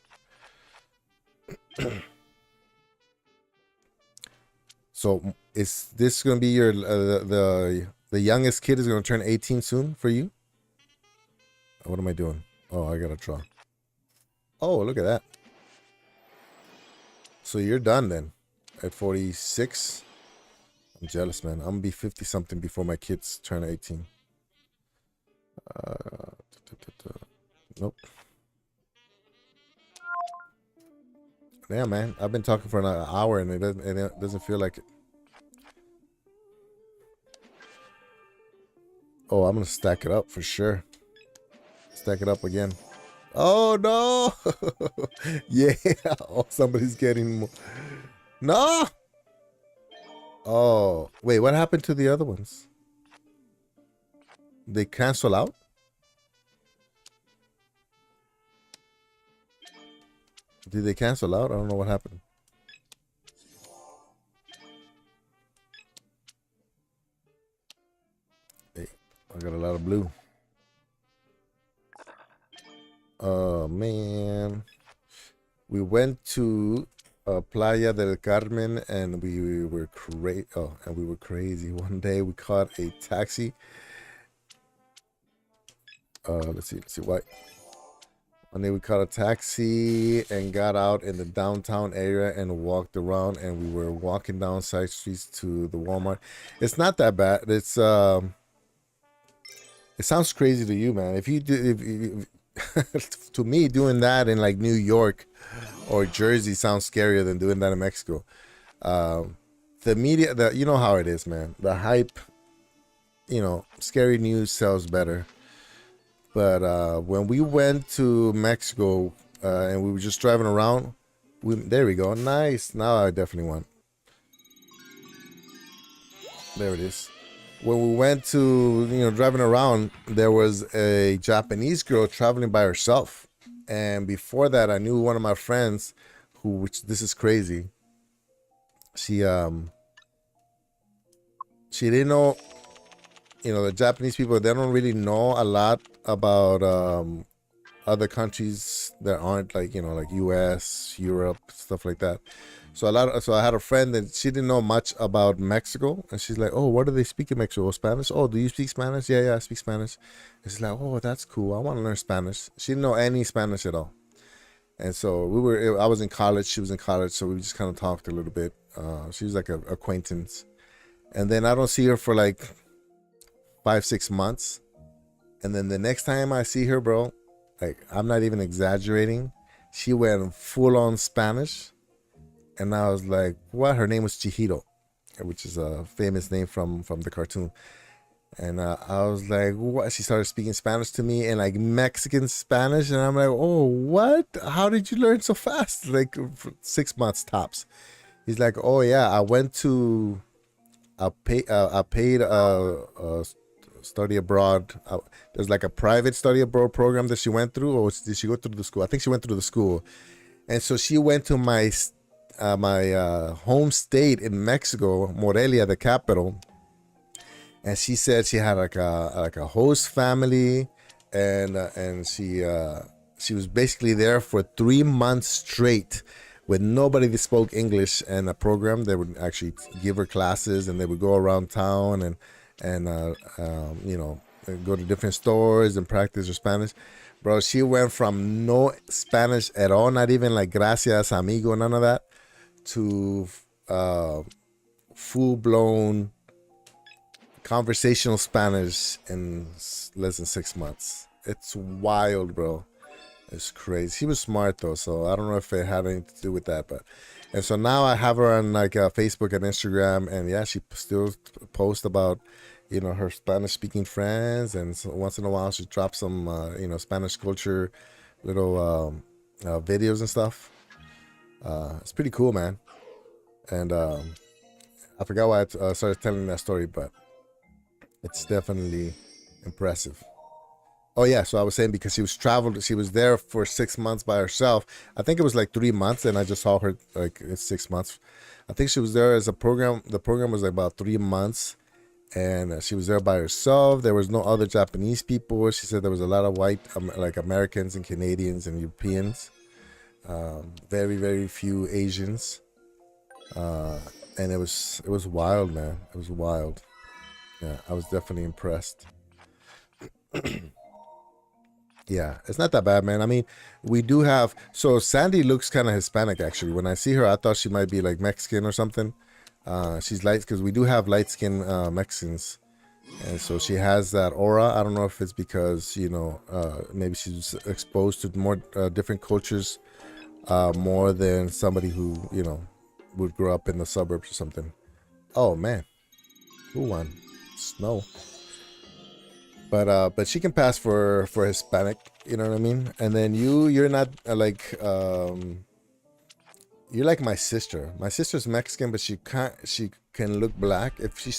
So is this gonna be your the youngest kid is gonna turn 18 soon for you? What am I doing? Oh, I gotta draw. Oh, look at that. So you're done then at 46. I'm jealous, man. I'm gonna be 50 something before my kids turn 18. Nope. Yeah, man. I've been talking for an hour and it doesn't feel like it. Oh, I'm gonna stack it up for sure. Stack it up again. Oh no! Yeah. Oh, somebody's getting more. No. Oh, wait. What happened to the other ones? They cancel out? Did they cancel out? I don't know what happened. Hey, I got a lot of blue. Oh man, we went to Playa del Carmen and we were crazy. Oh, and we were crazy. One day we caught a taxi. Let's see why. One day we caught a taxi and got out in the downtown area and walked around, and we were walking down side streets to the Walmart. It's not that bad. It sounds crazy to you, man. If you do, to me, doing that in like New York or Jersey sounds scarier than doing that in Mexico. The media, you know how it is, man. The hype, scary news sells better. But when we went to Mexico and we were just driving around, there we go. Nice. Now I definitely won. There it is. When we went to, driving around, there was a Japanese girl traveling by herself. And before that, I knew one of my friends which this is crazy. She didn't know, the Japanese people, they don't really know a lot about other countries that aren't like US, Europe, stuff like that. So I had a friend that she didn't know much about Mexico, and she's like, "Oh, what do they speak in Mexico? Spanish? Oh, do you speak Spanish? Yeah, I speak Spanish." And she's like, "Oh, that's cool. I want to learn Spanish." She didn't know any Spanish at all, and so I was in college, she was in college, so we just kind of talked a little bit. She was like an acquaintance, and then I don't see her for like 5-6 months. And then the next time I see her, bro, like I'm not even exaggerating, she went full on Spanish. And I was like, what? Her name was Chihiro, which is a famous name from the cartoon. And I was like, what? She started speaking Spanish to me and like Mexican Spanish. And I'm like, oh, what? How did you learn so fast? Like for 6 months tops. He's like, oh yeah, I paid study abroad. There's like a private study abroad program that she went through, or did she go through the school? I think she went through the school. And so she went to my home state in Mexico, Morelia, the capital. And she said she had like a host family, and she was basically there for 3 months straight with nobody that spoke English, and a program that would actually give her classes, and they would go around town and go to different stores and practice her Spanish. Bro, she went from no Spanish at all, not even like gracias, amigo, none of that, to uh, full blown conversational Spanish in less than 6 months. It's wild, bro. It's crazy. She was smart though, so I don't know if it had anything to do with that, but and so now I have her on like Facebook and Instagram, and yeah, she still posts about her Spanish speaking friends, and so once in a while she drops some Spanish culture little videos and stuff. It's pretty cool, man. And I forgot why I started telling that story, but it's definitely impressive. Oh yeah, so I was saying because she was there for 6 months by herself. I think it was like 3 months, and I just saw her like it's 6 months. I think she was there as a program. The program was like about 3 months, and she was there by herself. There was no other Japanese people. She said there was a lot of white, like Americans and Canadians and Europeans. Very very few Asians, and it was wild, man. It was wild. Yeah, I was definitely impressed. Yeah, it's not that bad, man. I mean, we do have. So Sandy looks kind of Hispanic, actually. When I see her, I thought she might be like Mexican or something. She's light because we do have light skinned Mexicans, and so she has that aura. I don't know if it's because maybe she's exposed to more different cultures more than somebody who would grow up in the suburbs or something. Oh man, who won? Snow. But she can pass for Hispanic, you know what I mean? And then you're not you're like my sister. My sister's Mexican, but she can look black. If she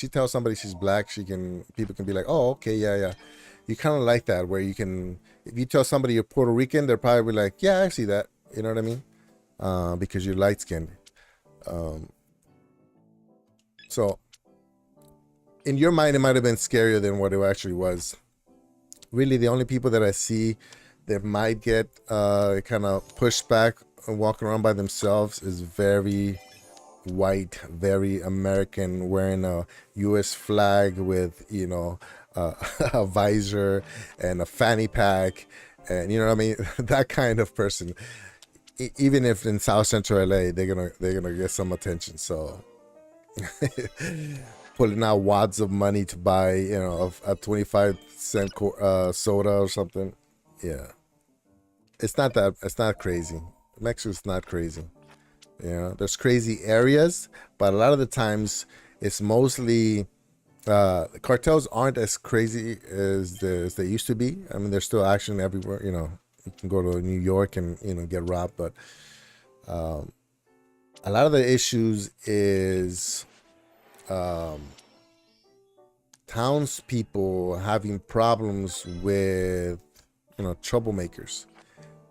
tells somebody she's black, people can be like, "Oh, okay, yeah, yeah." You kind of like that where you can if you tell somebody you're Puerto Rican, they're probably like, "Yeah, I see that." You know what I mean? Because you're light skinned. Um, so in your mind, it might have been scarier than what it actually was. Really, the only people that I see that might get kind of pushed back and walking around by themselves is very white, very American, wearing a U.S. flag with a visor and a fanny pack, and you know what I mean. That kind of person. Even if in South Central LA, they're gonna get some attention. So pulling out wads of money to buy, a 25-cent soda or something. Yeah, it's not crazy. Mexico's not crazy. There's crazy areas, but a lot of the times it's mostly cartels aren't as crazy as they used to be. I mean, there's still action everywhere. You can go to New York and get robbed, but a lot of the issues is townspeople having problems with troublemakers.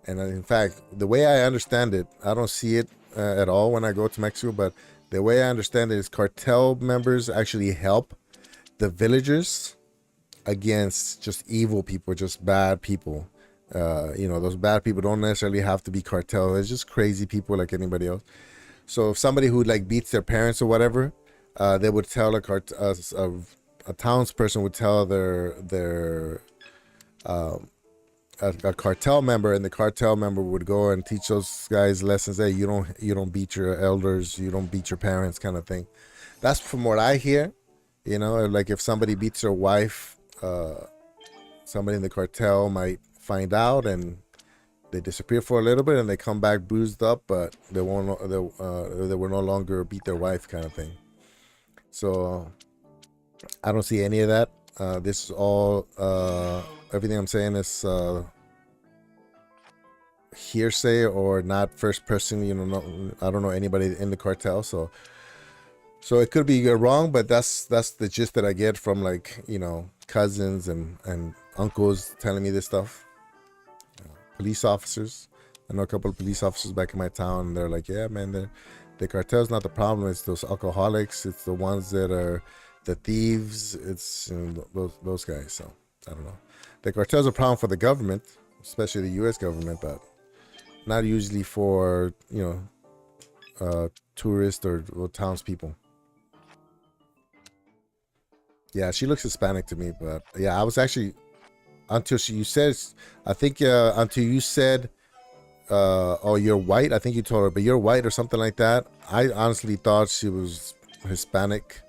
And in fact, the way I understand it, I don't see it at all when I go to Mexico, but the way I understand it is cartel members actually help the villagers against just evil people, just bad people. Those bad people don't necessarily have to be cartel. It's just crazy people like anybody else. So if somebody who like beats their parents or whatever, they would tell a townsperson would tell their a cartel member, and the cartel member would go and teach those guys lessons. Hey, you don't beat your elders, you don't beat your parents, kind of thing. That's from what I hear. Like if somebody beats their wife, somebody in the cartel might find out, and they disappear for a little bit, and they come back bruised up, but they will no longer beat their wife, kind of thing. So I don't see any of that. This is all everything I'm saying is hearsay or not first person. I don't know anybody in the cartel, so it could be wrong, but that's the gist that I get from like cousins and uncles telling me this stuff. Police officers, I know a couple of police officers back in my town, and they're like, yeah, man, the cartel's not the problem. It's those alcoholics. It's the ones that are the thieves. It's those guys. So I don't know. The cartel's a problem for the government, especially the U.S. government, but not usually for tourists or townspeople. Yeah, she looks Hispanic to me, but yeah, I was actually until you said, I think until you said, oh, you're white. I think you told her, but you're white or something like that. I honestly thought she was Hispanic.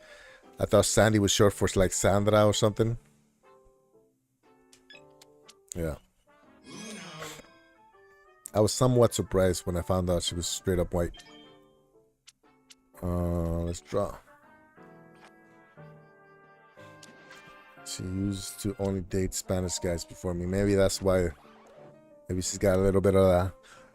I thought Sandy was short for like Sandra or something. Yeah, I was somewhat surprised when I found out she was straight up white. Let's draw. She used to only date Spanish guys before me. Maybe that's why. Maybe she's got a little bit of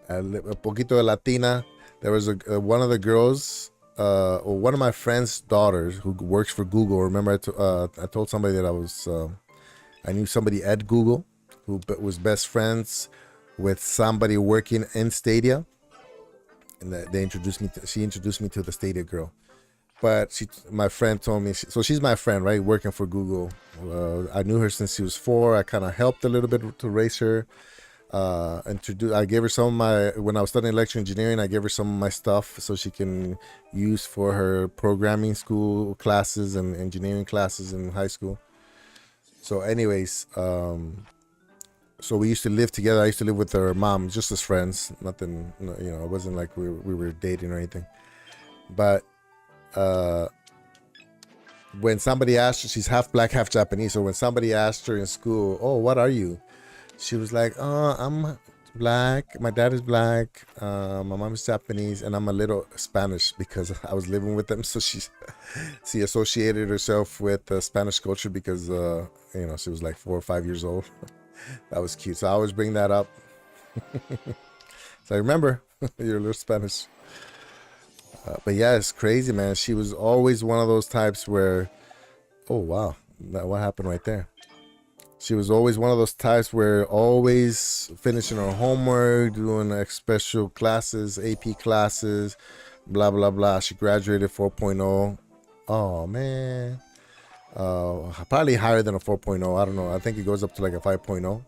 a poquito de Latina. There was one of the girls, or one of my friend's daughters who works for Google. Remember, I told somebody that I knew somebody at Google who was best friends with somebody working in Stadia, and that they introduced me. She introduced me to the Stadia girl. But my friend told me, so she's my friend, right? Working for Google. I knew her since she was 4. I kind of helped a little bit to raise her. I gave her some of my, when I was studying electrical engineering, I gave her some of my stuff so she can use for her programming school classes and engineering classes in high school. So anyways, so we used to live together. I used to live with her mom just as friends. Nothing, it wasn't like we were dating or anything. But when somebody asked her, she's half black, half Japanese. So when somebody asked her in school, oh, what are you? She was like, oh, I'm black. My dad is black. My mom is Japanese, and I'm a little Spanish because I was living with them. So she associated herself with Spanish culture because she was like 4 or 5 years old. That was cute. So I always bring that up. So I remember you're a little Spanish. But yeah, it's crazy, man. She was always one of those types where, oh wow, what happened right there? She was always one of those types where always finishing her homework, doing like special classes, AP classes, blah, blah, blah. She graduated 4.0. Oh, man. Probably higher than a 4.0. I don't know. I think it goes up to like a 5.0.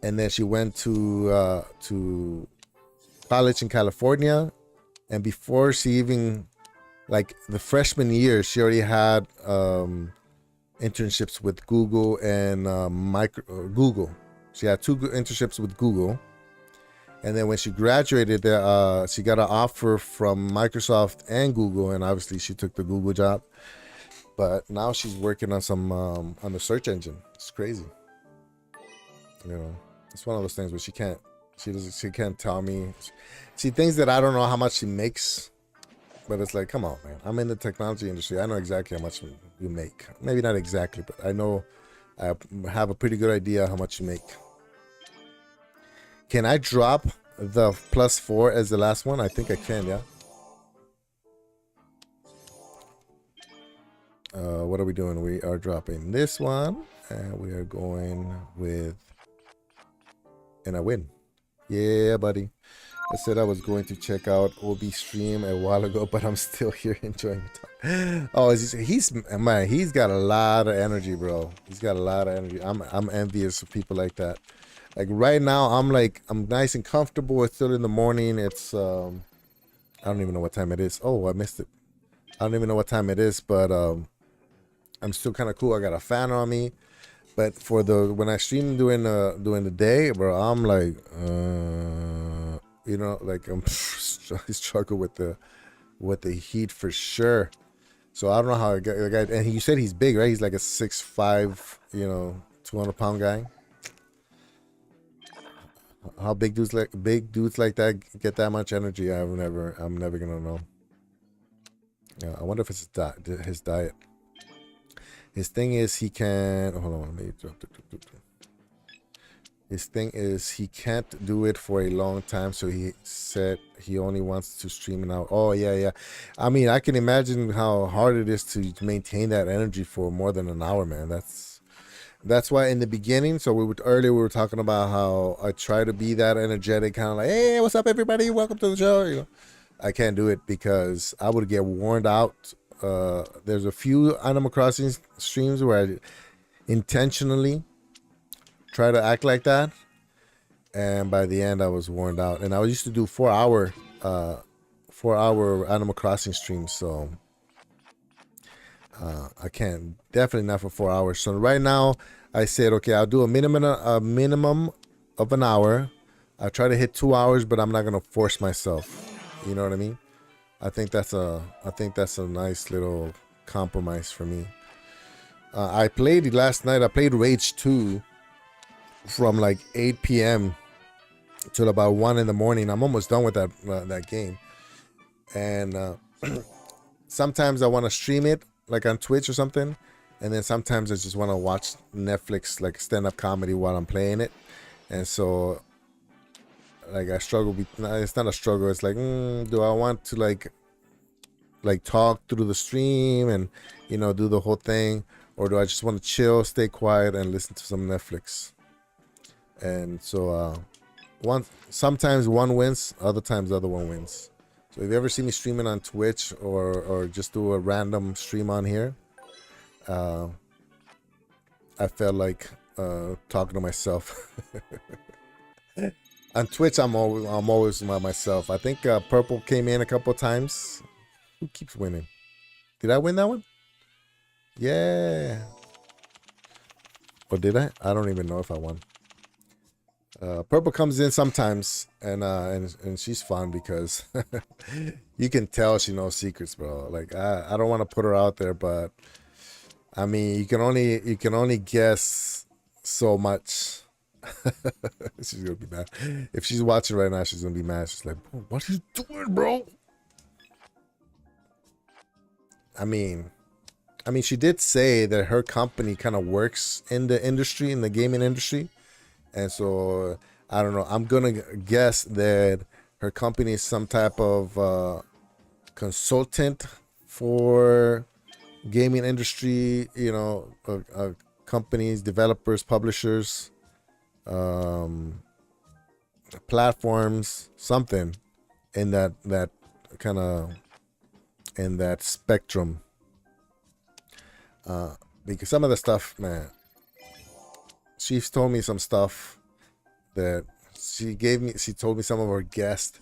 And then she went to college in California. And before she even, like the freshman year, she already had internships with Google and Google. She had 2 internships with Google, and then when she graduated, she got an offer from Microsoft and Google, and obviously she took the Google job. But now she's working on some on the search engine. It's crazy. It's one of those things where she can't tell me. She thinks that I don't know how much she makes. But it's like, come on, man. I'm in the technology industry. I know exactly how much you make. Maybe not exactly, but I know I have a pretty good idea how much you make. Can I drop the +4 as the last one? I think I can, yeah. What are we doing? We are dropping this one, and we are going with, and I win. Yeah, buddy. I said I was going to check out Obi stream a while ago, but I'm still here enjoying the time. Oh, he's got a lot of energy, bro. He's got a lot of energy. I'm envious of people like that. Like right now, I'm nice and comfortable. It's still in the morning. It's I don't even know what time it is. Oh, I missed it. I don't even know what time it is, but I'm still kind of cool. I got a fan on me. But for when I stream during the day, bro, I'm like like I'm struggle with the heat for sure. So I don't know how the guy, and you said he's big, right? He's like a 6'5", 200-pound guy. How big dudes like that get that much energy? I'm never gonna know. Yeah, I wonder if it's his diet. His thing is he can. Hold on, let me drop. His thing is he can't do it for a long time, so he said he only wants to stream it out. Oh yeah. I mean, I can imagine how hard it is to maintain that energy for more than an hour, man. That's why in the beginning, so earlier we were talking about how I try to be that energetic, kind of like, hey, what's up, everybody? Welcome to the show. I can't do it because I would get worn out. There's a few Animal Crossing streams where I intentionally try to act like that, and by the end I was worn out. And I used to do 4-hour Animal Crossing streams, so I can't, definitely not for 4 hours. So right now, I said, okay, I'll do a minimum of an hour. I try to hit 2 hours, but I'm not gonna force myself. You know what I mean? I think that's a nice little compromise for me. I played last night. I played Rage 2 from like 8 p.m. till about 1 in the morning. I'm almost done with that game. And sometimes I want to stream it like on Twitch or something, and then sometimes I just want to watch Netflix like stand-up comedy while I'm playing it. And so like I struggle. It's not a struggle. It's like, do I want to like talk through the stream and do the whole thing, or do I just want to chill, stay quiet, and listen to some Netflix? And so sometimes one wins, other times the other one wins. So if you ever see me streaming on Twitch or just do a random stream on here, I felt like talking to myself. On Twitch, I'm always by myself. I think Purple came in a couple times. Who keeps winning? Did I win that one? Yeah. Or did I? I don't even know if I won. Purple comes in sometimes, and she's fun because you can tell she knows secrets, bro. Like I don't want to put her out there, but I mean you can only guess so much. She's gonna be mad if she's watching right now. She's gonna be mad. She's like, "What are you doing, bro?" I mean, she did say that her company kind of works in the industry, in the gaming industry. And so I don't know. I'm gonna guess that her company is some type of consultant for gaming industry. Companies, developers, publishers, platforms, something in that kind of in that spectrum. Because some of the stuff, man, she's told me some stuff that she told me some of her guests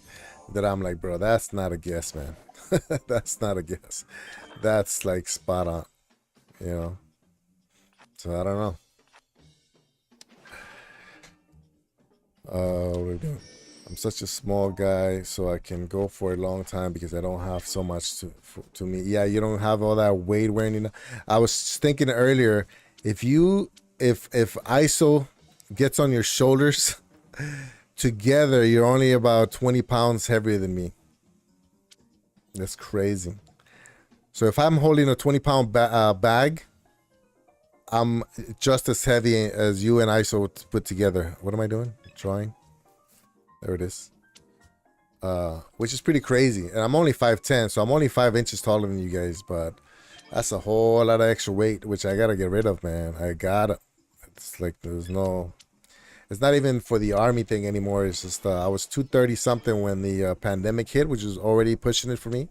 that I'm like, bro, that's not a guess, man. That's not a guess. That's like spot on, you know. So I don't know. What are we doing? I'm such a small guy, so I can go for a long time because I don't have so much to me. Yeah, you don't have all that weight wearing. I was thinking earlier, if ISO gets on your shoulders together, you're only about 20 pounds heavier than me. That's crazy. So if I'm holding a 20-pound bag, I'm just as heavy as you and ISO put together. What am I doing? Drawing. There it is. Which is pretty crazy. And I'm only 5'10", so I'm only 5 inches taller than you guys, but that's a whole lot of extra weight, which I gotta get rid of, man. It's like it's not even for the army thing anymore. It's just I was 230 something when the pandemic hit, which is already pushing it for me.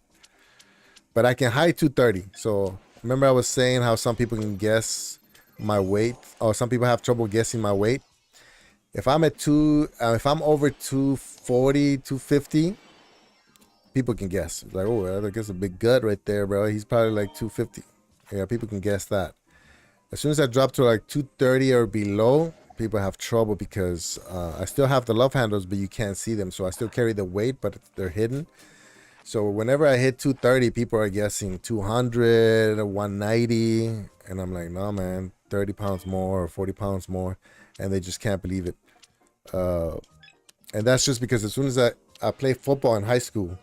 But I can hide 230. So remember I was saying how some people can guess my weight, or some people have trouble guessing my weight. If I'm over 240, 250, people can guess. Like, oh, I guess a big gut right there, bro. He's probably like 250. Yeah, people can guess that. As soon as I drop to like 230 or below, people have trouble because I still have the love handles, but you can't see them. So I still carry the weight, but they're hidden. So whenever I hit 230, people are guessing 200, 190. And I'm like, no, man, 30 pounds more or 40 pounds more. And they just can't believe it. And that's just because as soon as I played football in high school,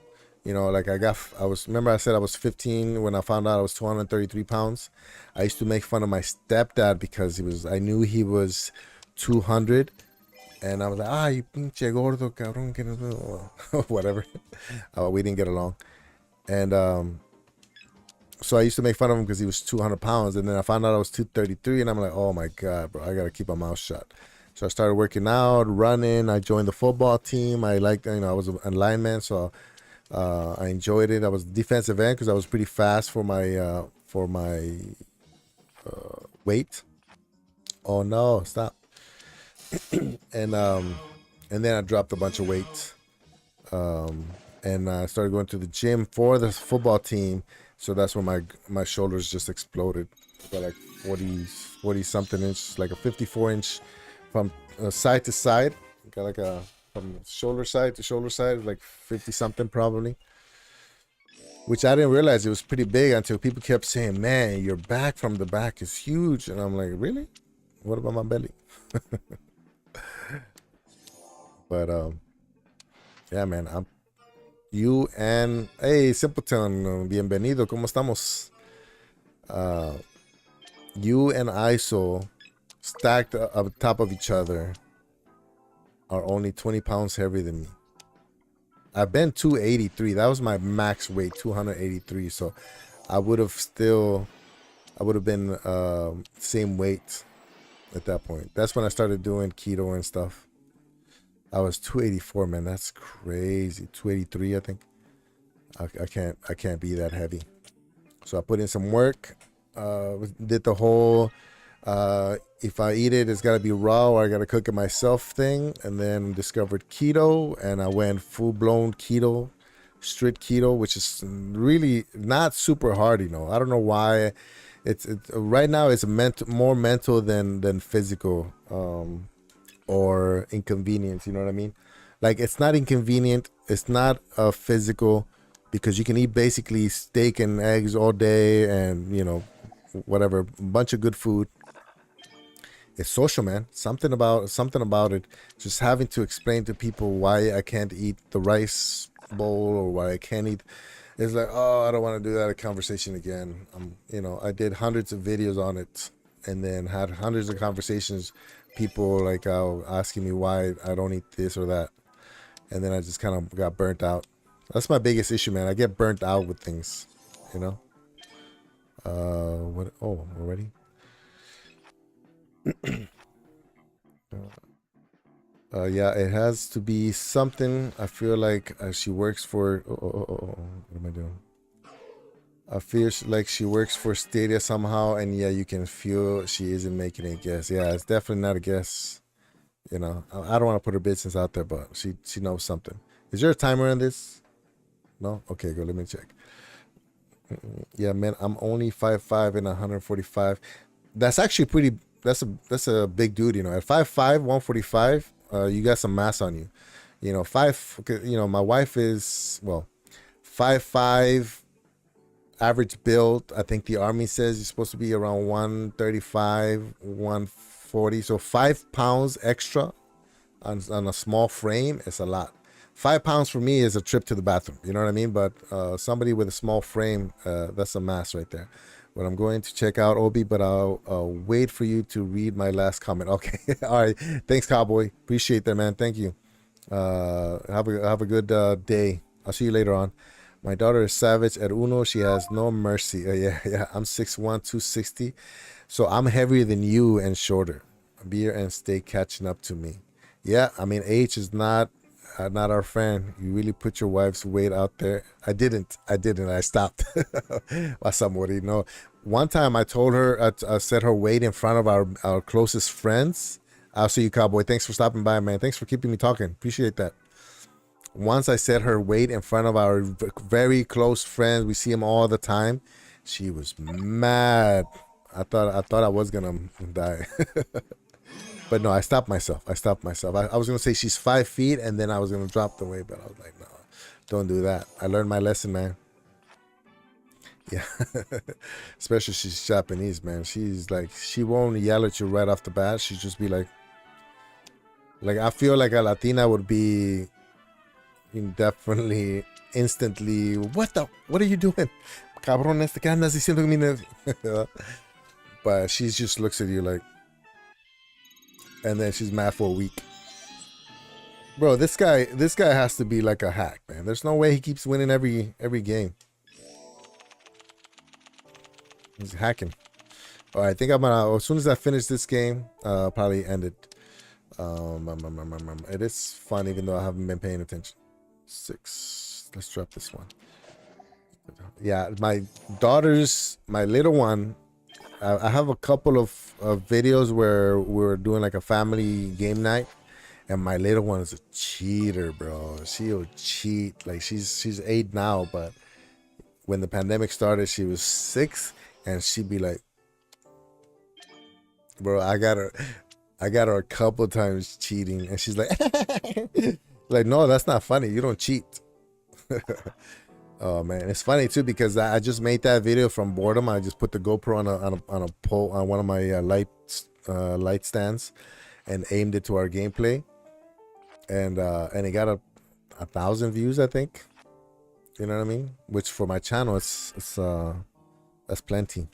like remember I said I was 15 when I found out I was 233 pounds. I used to make fun of my stepdad because I knew he was 200. And I was like, you pinche gordo, cabrón, whatever. We didn't get along. And so I used to make fun of him because he was 200 pounds. And then I found out I was 233. And I'm like, oh my God, bro, I got to keep my mouth shut. So I started working out, running. I joined the football team. I was a lineman. So I enjoyed it. I was defensive end because I was pretty fast for my weight. Oh no, stop. And then I dropped a bunch of weight. And I started going to the gym for the football team So that's when my shoulders just exploded. I got like 40 something inch, like a 54-inch from side to side. Got like a from shoulder side to shoulder side, like 50 something probably. Which I didn't realize it was pretty big until people kept saying, "Man, your back from the back is huge," and I'm like, "Really? What about my belly?" But yeah, man, I'm you and hey, Simpleton, bienvenido, ¿cómo estamos? You and ISO stacked on top of each other are only 20 pounds heavier than me. I've been 283. That was my max weight, 283. So I would have been same weight at that point. That's when I started doing keto and stuff. I was 284, man. That's crazy. 283, I think. I can't be that heavy. So I put in some work. Did the whole if I eat it, it's got to be raw or I got to cook it myself thing. And then discovered keto, and I went full blown keto, strict keto, which is really not super hard. I don't know why. It's right now it's more mental than physical or inconvenience. You know what I mean? Like it's not inconvenient. It's not physical because you can eat basically steak and eggs all day, and whatever, a bunch of good food. It's social, man. Something about it. Just having to explain to people why I can't eat the rice bowl or why I can't eat. It's like, oh, I don't want to do that conversation again. I did hundreds of videos on it, and then had hundreds of conversations. People like asking me why I don't eat this or that, and then I just kind of got burnt out. That's my biggest issue, man. I get burnt out with things, you know. What? Oh, already. Yeah, it has to be something. I feel like she works for. What am I doing? I feel like she works for Stadia somehow, and yeah, you can feel she isn't making a guess. Yeah, it's definitely not a guess. I don't want to put her business out there, but she knows something. Is there a timer on this? No. Okay, go. Let me check. Yeah, man, I'm only 5'5" and 145. That's actually pretty. That's a big dude. At 5'5", 145, you got some mass on you. Five. My wife is 5'5", average build. I think the army says you're supposed to be around 135, 140. So 5 pounds extra on a small frame is a lot. 5 pounds for me is a trip to the bathroom. You know what I mean? But somebody with a small frame, that's a mass right there. But I'm going to check out Obi, but I'll wait for you to read my last comment. Okay. All right. Thanks, Cowboy. Appreciate that, man. Thank you. Have a good day. I'll see you later on. My daughter is savage at Uno. She has no mercy. Yeah. I'm 6'1", 260. So I'm heavier than you and shorter. Beer and steak catching up to me. Yeah, I mean, age is not our friend. You really put your wife's weight out there. I didn't. I stopped. Somebody, one time I told her, I said her weight in front of our closest friends. I'll see you, Cowboy. Thanks for stopping by, man. Thanks for keeping me talking. Appreciate that. Once I said her weight in front of our very close friends. We see them all the time. She was mad. I thought I was gonna die. But no, I stopped myself. I was going to say she's 5 feet, and then I was going to drop the weight, but I was like, no, don't do that. I learned my lesson, man. Yeah. Especially she's Japanese, man. She's like, she won't yell at you right off the bat. She'll just be like I feel like a Latina would be definitely, instantly, what are you doing? Cabrón, ¿qué andas diciendo? But she just looks at you like, and then she's mad for a week. Bro, this guy has to be like a hack, man. There's no way he keeps winning every game. He's hacking. All right, I think I'm gonna, as soon as I finish this game, I'll probably end it. It is fun, even though I haven't been paying attention. 6. Let's drop this one. Yeah, my little one. I have a couple of videos where we're doing like a family game night, and my little one is a cheater, bro. She'll cheat. Like she's 8 now, but when the pandemic started, she was 6, and she'd be like, "Bro, I got her a couple times cheating," and she's like, "Like, no, that's not funny. You don't cheat." Oh man, it's funny too because I just made that video from boredom. I just put the GoPro on a pole on one of my light stands, and aimed it to our gameplay, and it got 1,000 views, I think. You know what I mean? Which for my channel, it's that's plenty.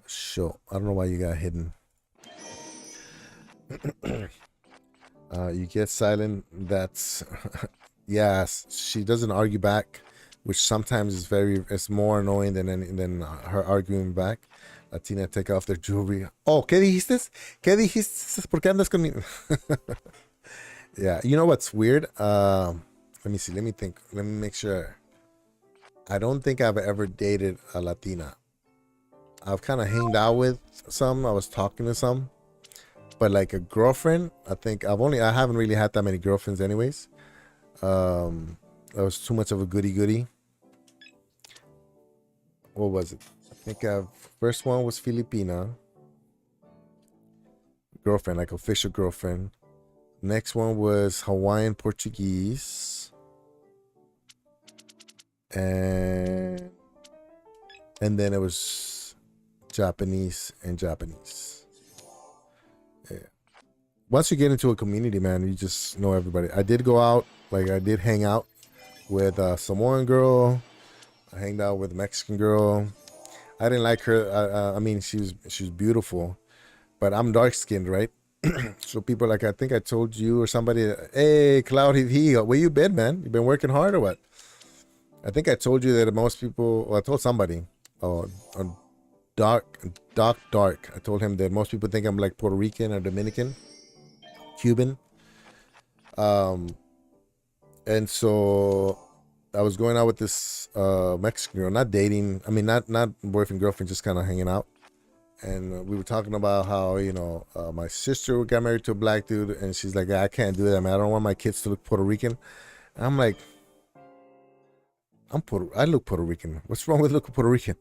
Sure, I don't know why you got hidden. You get silent. That's yes. She doesn't argue back, which sometimes is it's more annoying than her arguing back. Latina take off their jewelry. Oh, ¿qué dijiste? ¿Qué dijiste? ¿Por qué andas conmigo? Yeah, you know what's weird? Let me see. Let me think. Let me make sure. I don't think I've ever dated a Latina. I've kind of hanged out with some. I was talking to some, but like a girlfriend, I think I haven't really had that many girlfriends, anyways. That was too much of a goody. What was it? I think first one was Filipina girlfriend, like official girlfriend. Next one was Hawaiian Portuguese, and then it was Japanese and Japanese. Yeah. Once you get into a community, man, you just know everybody. I did go out, like I did hang out with a Samoan girl. I hanged out with a Mexican girl. I didn't like her. I mean, she was beautiful, but I'm dark skinned, right? So people like, I think I told you or somebody, hey, Cloudy, where you been, man? You been working hard or what? I think I told you that most people, or I told somebody, dark. I told him that most people think I'm like Puerto Rican or Dominican, Cuban. And so I was going out with this Mexican girl, not dating. I mean, not boyfriend, girlfriend, just kind of hanging out. And we were talking about how, my sister got married to a black dude, and she's like, I can't do that, man. I don't want my kids to look Puerto Rican. And I'm like, I look Puerto Rican. What's wrong with looking Puerto Rican?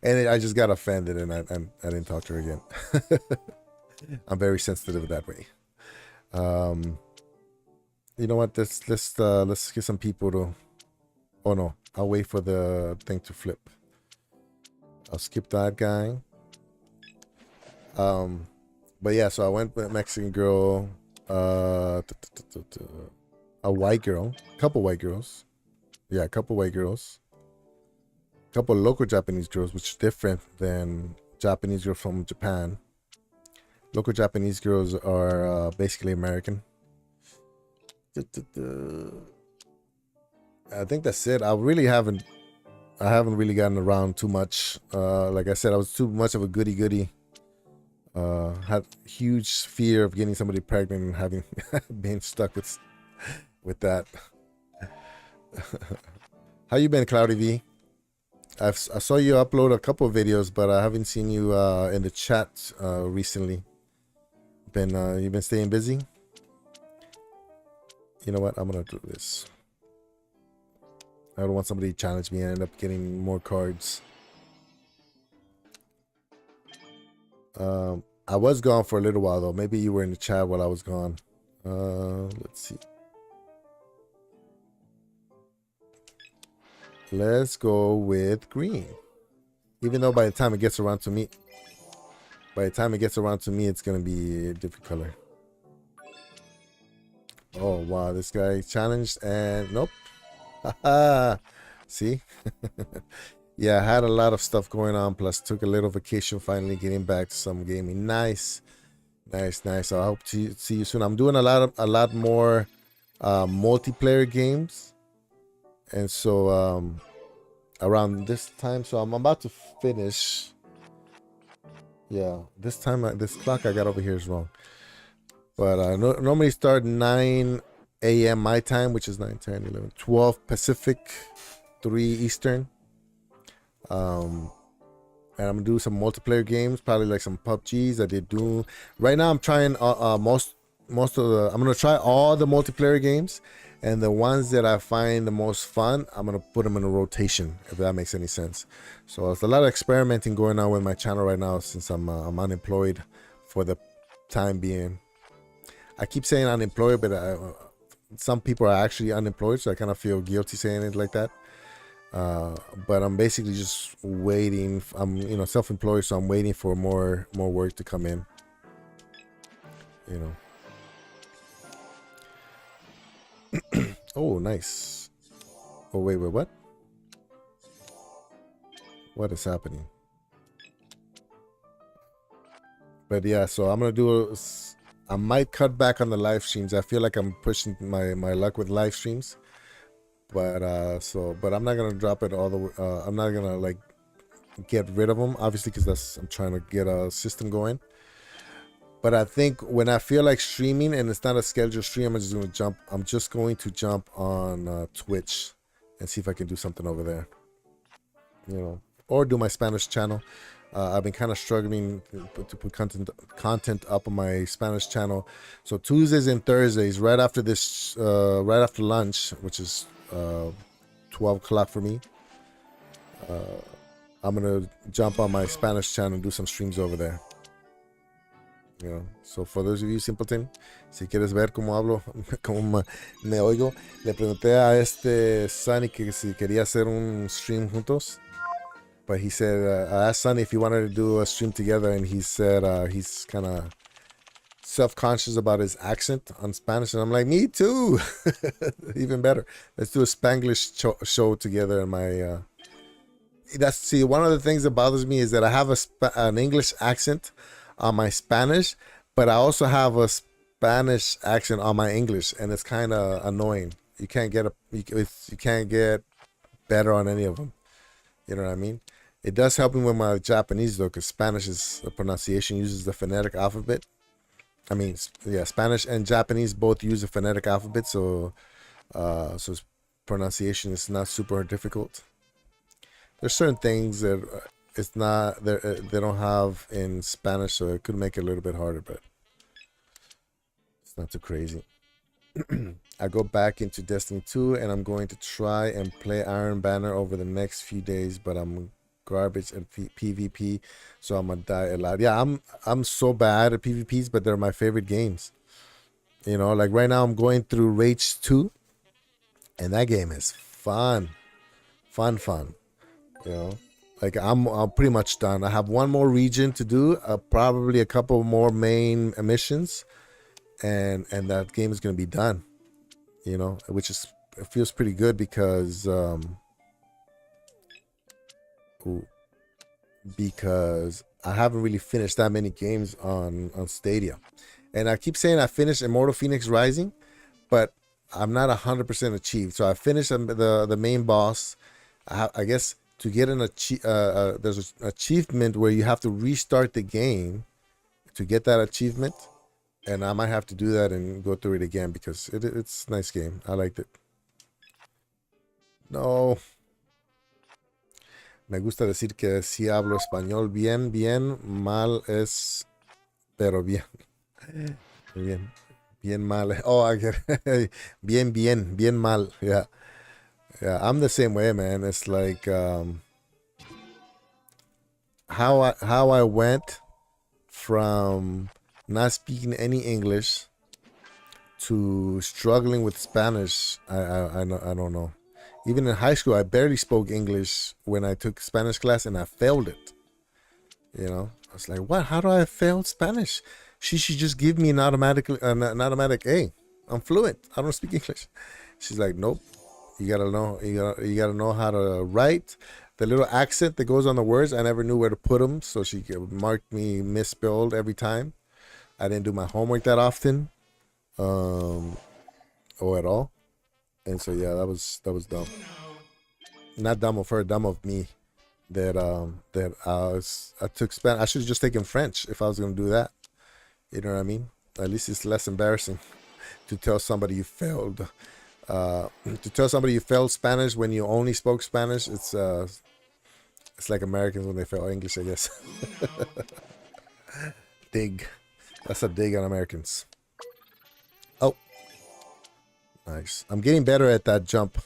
And I just got offended, and I didn't talk to her again. I'm very sensitive that way. You know what? Let's get some people to. Oh no, I'll wait for the thing to flip. I'll skip that guy. But yeah, so I went with a Mexican girl, a white girl, a couple white girls. Yeah, a couple white girls. A couple local Japanese girls, which is different than Japanese girls from Japan. Local Japanese girls are basically American. I think that's it. I haven't really gotten around too much. Like I said, I was too much of a goody. Had huge fear of getting somebody pregnant and having being stuck with that. How you been, Cloudy V? I saw you upload a couple of videos, but I haven't seen you in the chat recently. You've been staying busy? You know what? I'm gonna do this. I don't want somebody to challenge me and end up getting more cards. I was gone for a little while though. Maybe you were in the chat while I was gone. Let's see. Let's go with green. Even though by the time it gets around to me, it's gonna be a different color. Oh wow, this guy challenged and nope. See? Yeah, I had a lot of stuff going on, plus took a little vacation, finally getting back to some gaming. Nice. So I hope to see you soon. I'm doing a lot more multiplayer games. And so around this time, so I'm about to finish. Yeah, this time, this clock I got over here is wrong. But I normally start 9 a.m. my time, which is 9, 10, 11, 12 Pacific, 3 Eastern. And I'm gonna do some multiplayer games, probably like some PUBGs. I did do. Right now, I'm trying I'm gonna try all the multiplayer games, and the ones that I find the most fun, I'm gonna put them in a rotation, if that makes any sense. So there's a lot of experimenting going on with my channel right now since I'm unemployed for the time being. I keep saying unemployed, but some people are actually unemployed, so I kind of feel guilty saying it like that. But I'm basically just waiting. I'm self-employed, so I'm waiting for more work to come in. Oh, nice. Oh, wait, what? What is happening? But yeah, so I'm gonna I might cut back on the live streams. I feel like I'm pushing my luck with live streams, but I'm not gonna drop it all the way. I'm not gonna like get rid of them, obviously, because I'm trying to get a system going. But I think when I feel like streaming and it's not a scheduled stream, I'm just going to jump on Twitch and see if I can do something over there, or do my Spanish channel. I've been kind of struggling to put content up on my Spanish channel. So Tuesdays and Thursdays, right after lunch, which is 12 o'clock for me, I'm gonna jump on my Spanish channel and do some streams over there. So for those of you simpleton, si quieres ver cómo hablo, cómo me oigo, le pregunté a Sunny que si quería hacer un stream juntos. But he said, I asked Sonny if he wanted to do a stream together, and he said he's kind of self-conscious about his accent on Spanish. And I'm like, me too. Even better. Let's do a Spanglish show together. In my one of the things that bothers me is that I have an English accent on my Spanish, but I also have a Spanish accent on my English, and it's kind of annoying. You can't get better on any of them. You know what I mean? It does help me with my Japanese though, because Spanish the pronunciation uses the phonetic alphabet. I mean, yeah, Spanish and Japanese both use the phonetic alphabet, so pronunciation is not super difficult. There's certain things that they don't have in Spanish, so it could make it a little bit harder, but it's not too crazy. I go back into Destiny 2 and I'm going to try and play Iron Banner over the next few days, but I'm garbage at PvP, so I'm gonna die a lot. Yeah, I'm so bad at PvPs, but they're my favorite games. Like right now I'm going through Rage 2, and that game is fun. Like I'm pretty much done. I have one more region to do, probably a couple more main missions, and that game is gonna be done. Which it feels pretty good because I haven't really finished that many games on Stadia, and I keep saying I finished Immortal Phoenix Rising, but I'm not 100% achieved. So I finished the main boss. I guess to get there's an achievement where you have to restart the game to get that achievement. And I might have to do that and go through it again because it's a nice game. I liked it. No. Me gusta decir que sí hablo español bien, mal es, pero bien. Bien mal. Oh, I get it. Bien mal. Yeah. I'm the same way, man. It's like how I went from not speaking any English to struggling with Spanish. I don't know. Even in high school, I barely spoke English when I took Spanish class, and I failed it. I was like, what? How do I fail Spanish? She should just give me an automatic A. I'm fluent. I don't speak English. She's like, nope. You gotta know. You gotta know how to write. The little accent that goes on the words, I never knew where to put them, so she marked me misspelled every time. I didn't do my homework that often, or at all, and so yeah, that was dumb. Not dumb of her, dumb of me. That I took Spanish. I should have just taken French if I was gonna do that. You know what I mean? At least it's less embarrassing to tell somebody you failed. To tell somebody you failed Spanish when you only spoke Spanish, it's like Americans when they fail English, I guess. Dig. That's a dig on Americans. Oh. Nice. I'm getting better at that jump.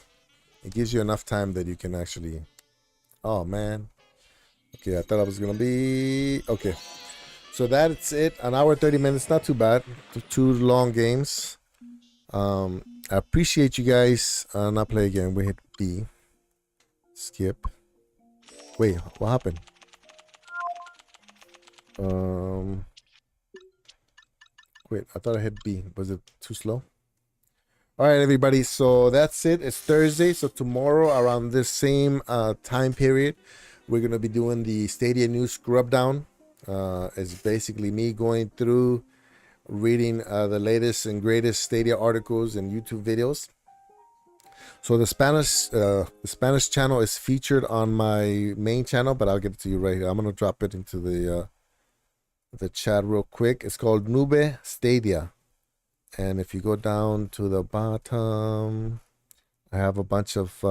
It gives you enough time that you can actually... Oh, man. Okay, I thought I was going to be... Okay. So that's it. An hour, 30 minutes. Not too bad. Two long games. I appreciate you guys. Not play again. We hit B. Skip. Wait, what happened? Wait, I thought I hit B. Was it too slow? All right, everybody. So that's it. It's Thursday. So tomorrow, around this same time period, we're gonna be doing the Stadia news scrub down. It's basically me going through, reading the latest and greatest Stadia articles and YouTube videos. So the Spanish channel is featured on my main channel, but I'll get it to you right here. I'm gonna drop it into the chat real quick. It's called Nube Stadia. And if you go down to the bottom, I have a bunch of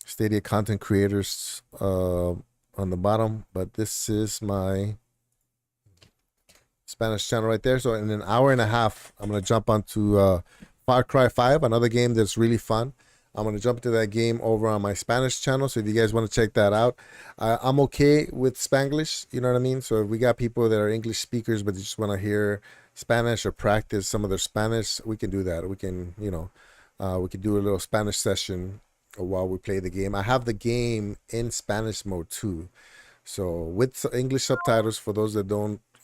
Stadia content creators on the bottom, but this is my Spanish channel right there. So in an hour and a half, I'm going to jump onto Far Cry 5, another game that's really fun. I'm going to jump into that game over on my Spanish channel. So if you guys want to check that out, I'm okay with Spanglish. You know what I mean? So if we got people that are English speakers, but they just want to hear Spanish or practice some of their Spanish, we can do that. We can, we could do a little Spanish session while we play the game. I have the game in Spanish mode too. So with English subtitles for those that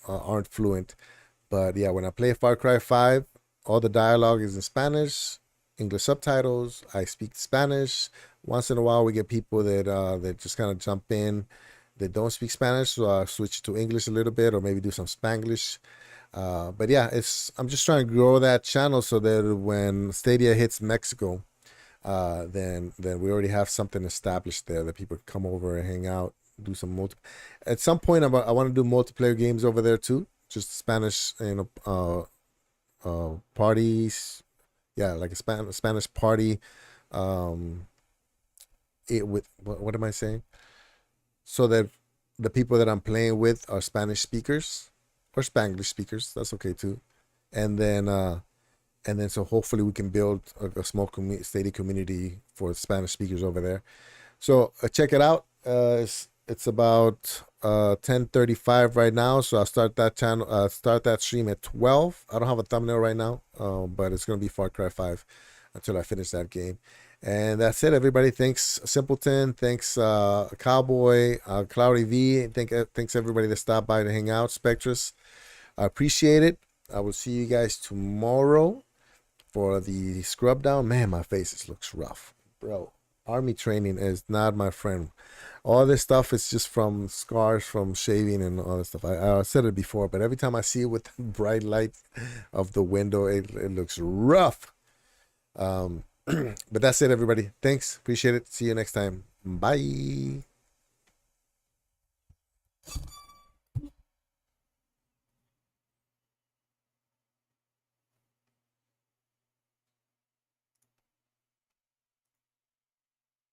aren't fluent. But yeah, when I play Far Cry 5, all the dialogue is in Spanish. English subtitles. I speak Spanish. Once in a while, we get people that just kind of jump in that don't speak Spanish, so I switch to English a little bit, or maybe do some Spanglish. But yeah, I'm just trying to grow that channel so that when Stadia hits Mexico, then we already have something established there that people come over and hang out, do some At some point, I want to do multiplayer games over there too, just Spanish, parties. Yeah, like a Spanish party. What am I saying? So that the people that I'm playing with are Spanish speakers or Spanglish speakers. That's okay too. And then so hopefully we can build a small Stadia community for Spanish speakers over there. So check it out. It's about 10:35 right now, so I'll start that stream at 12. I don't have a thumbnail right now, but it's gonna be Far Cry 5 until I finish that game. And that's it, everybody. Thanks, Simpleton. Thanks, Cowboy, Cloudy V. Thanks everybody that stopped by to hang out. Spectrus, I appreciate it. I will see you guys tomorrow for the scrub down. Man, my face looks rough, bro. Army training is not my friend. All this stuff is just from scars from shaving and all this stuff. I said it before, but every time I see it with the bright light of the window, it looks rough. But that's it, everybody. Thanks. Appreciate it. See you next time. Bye.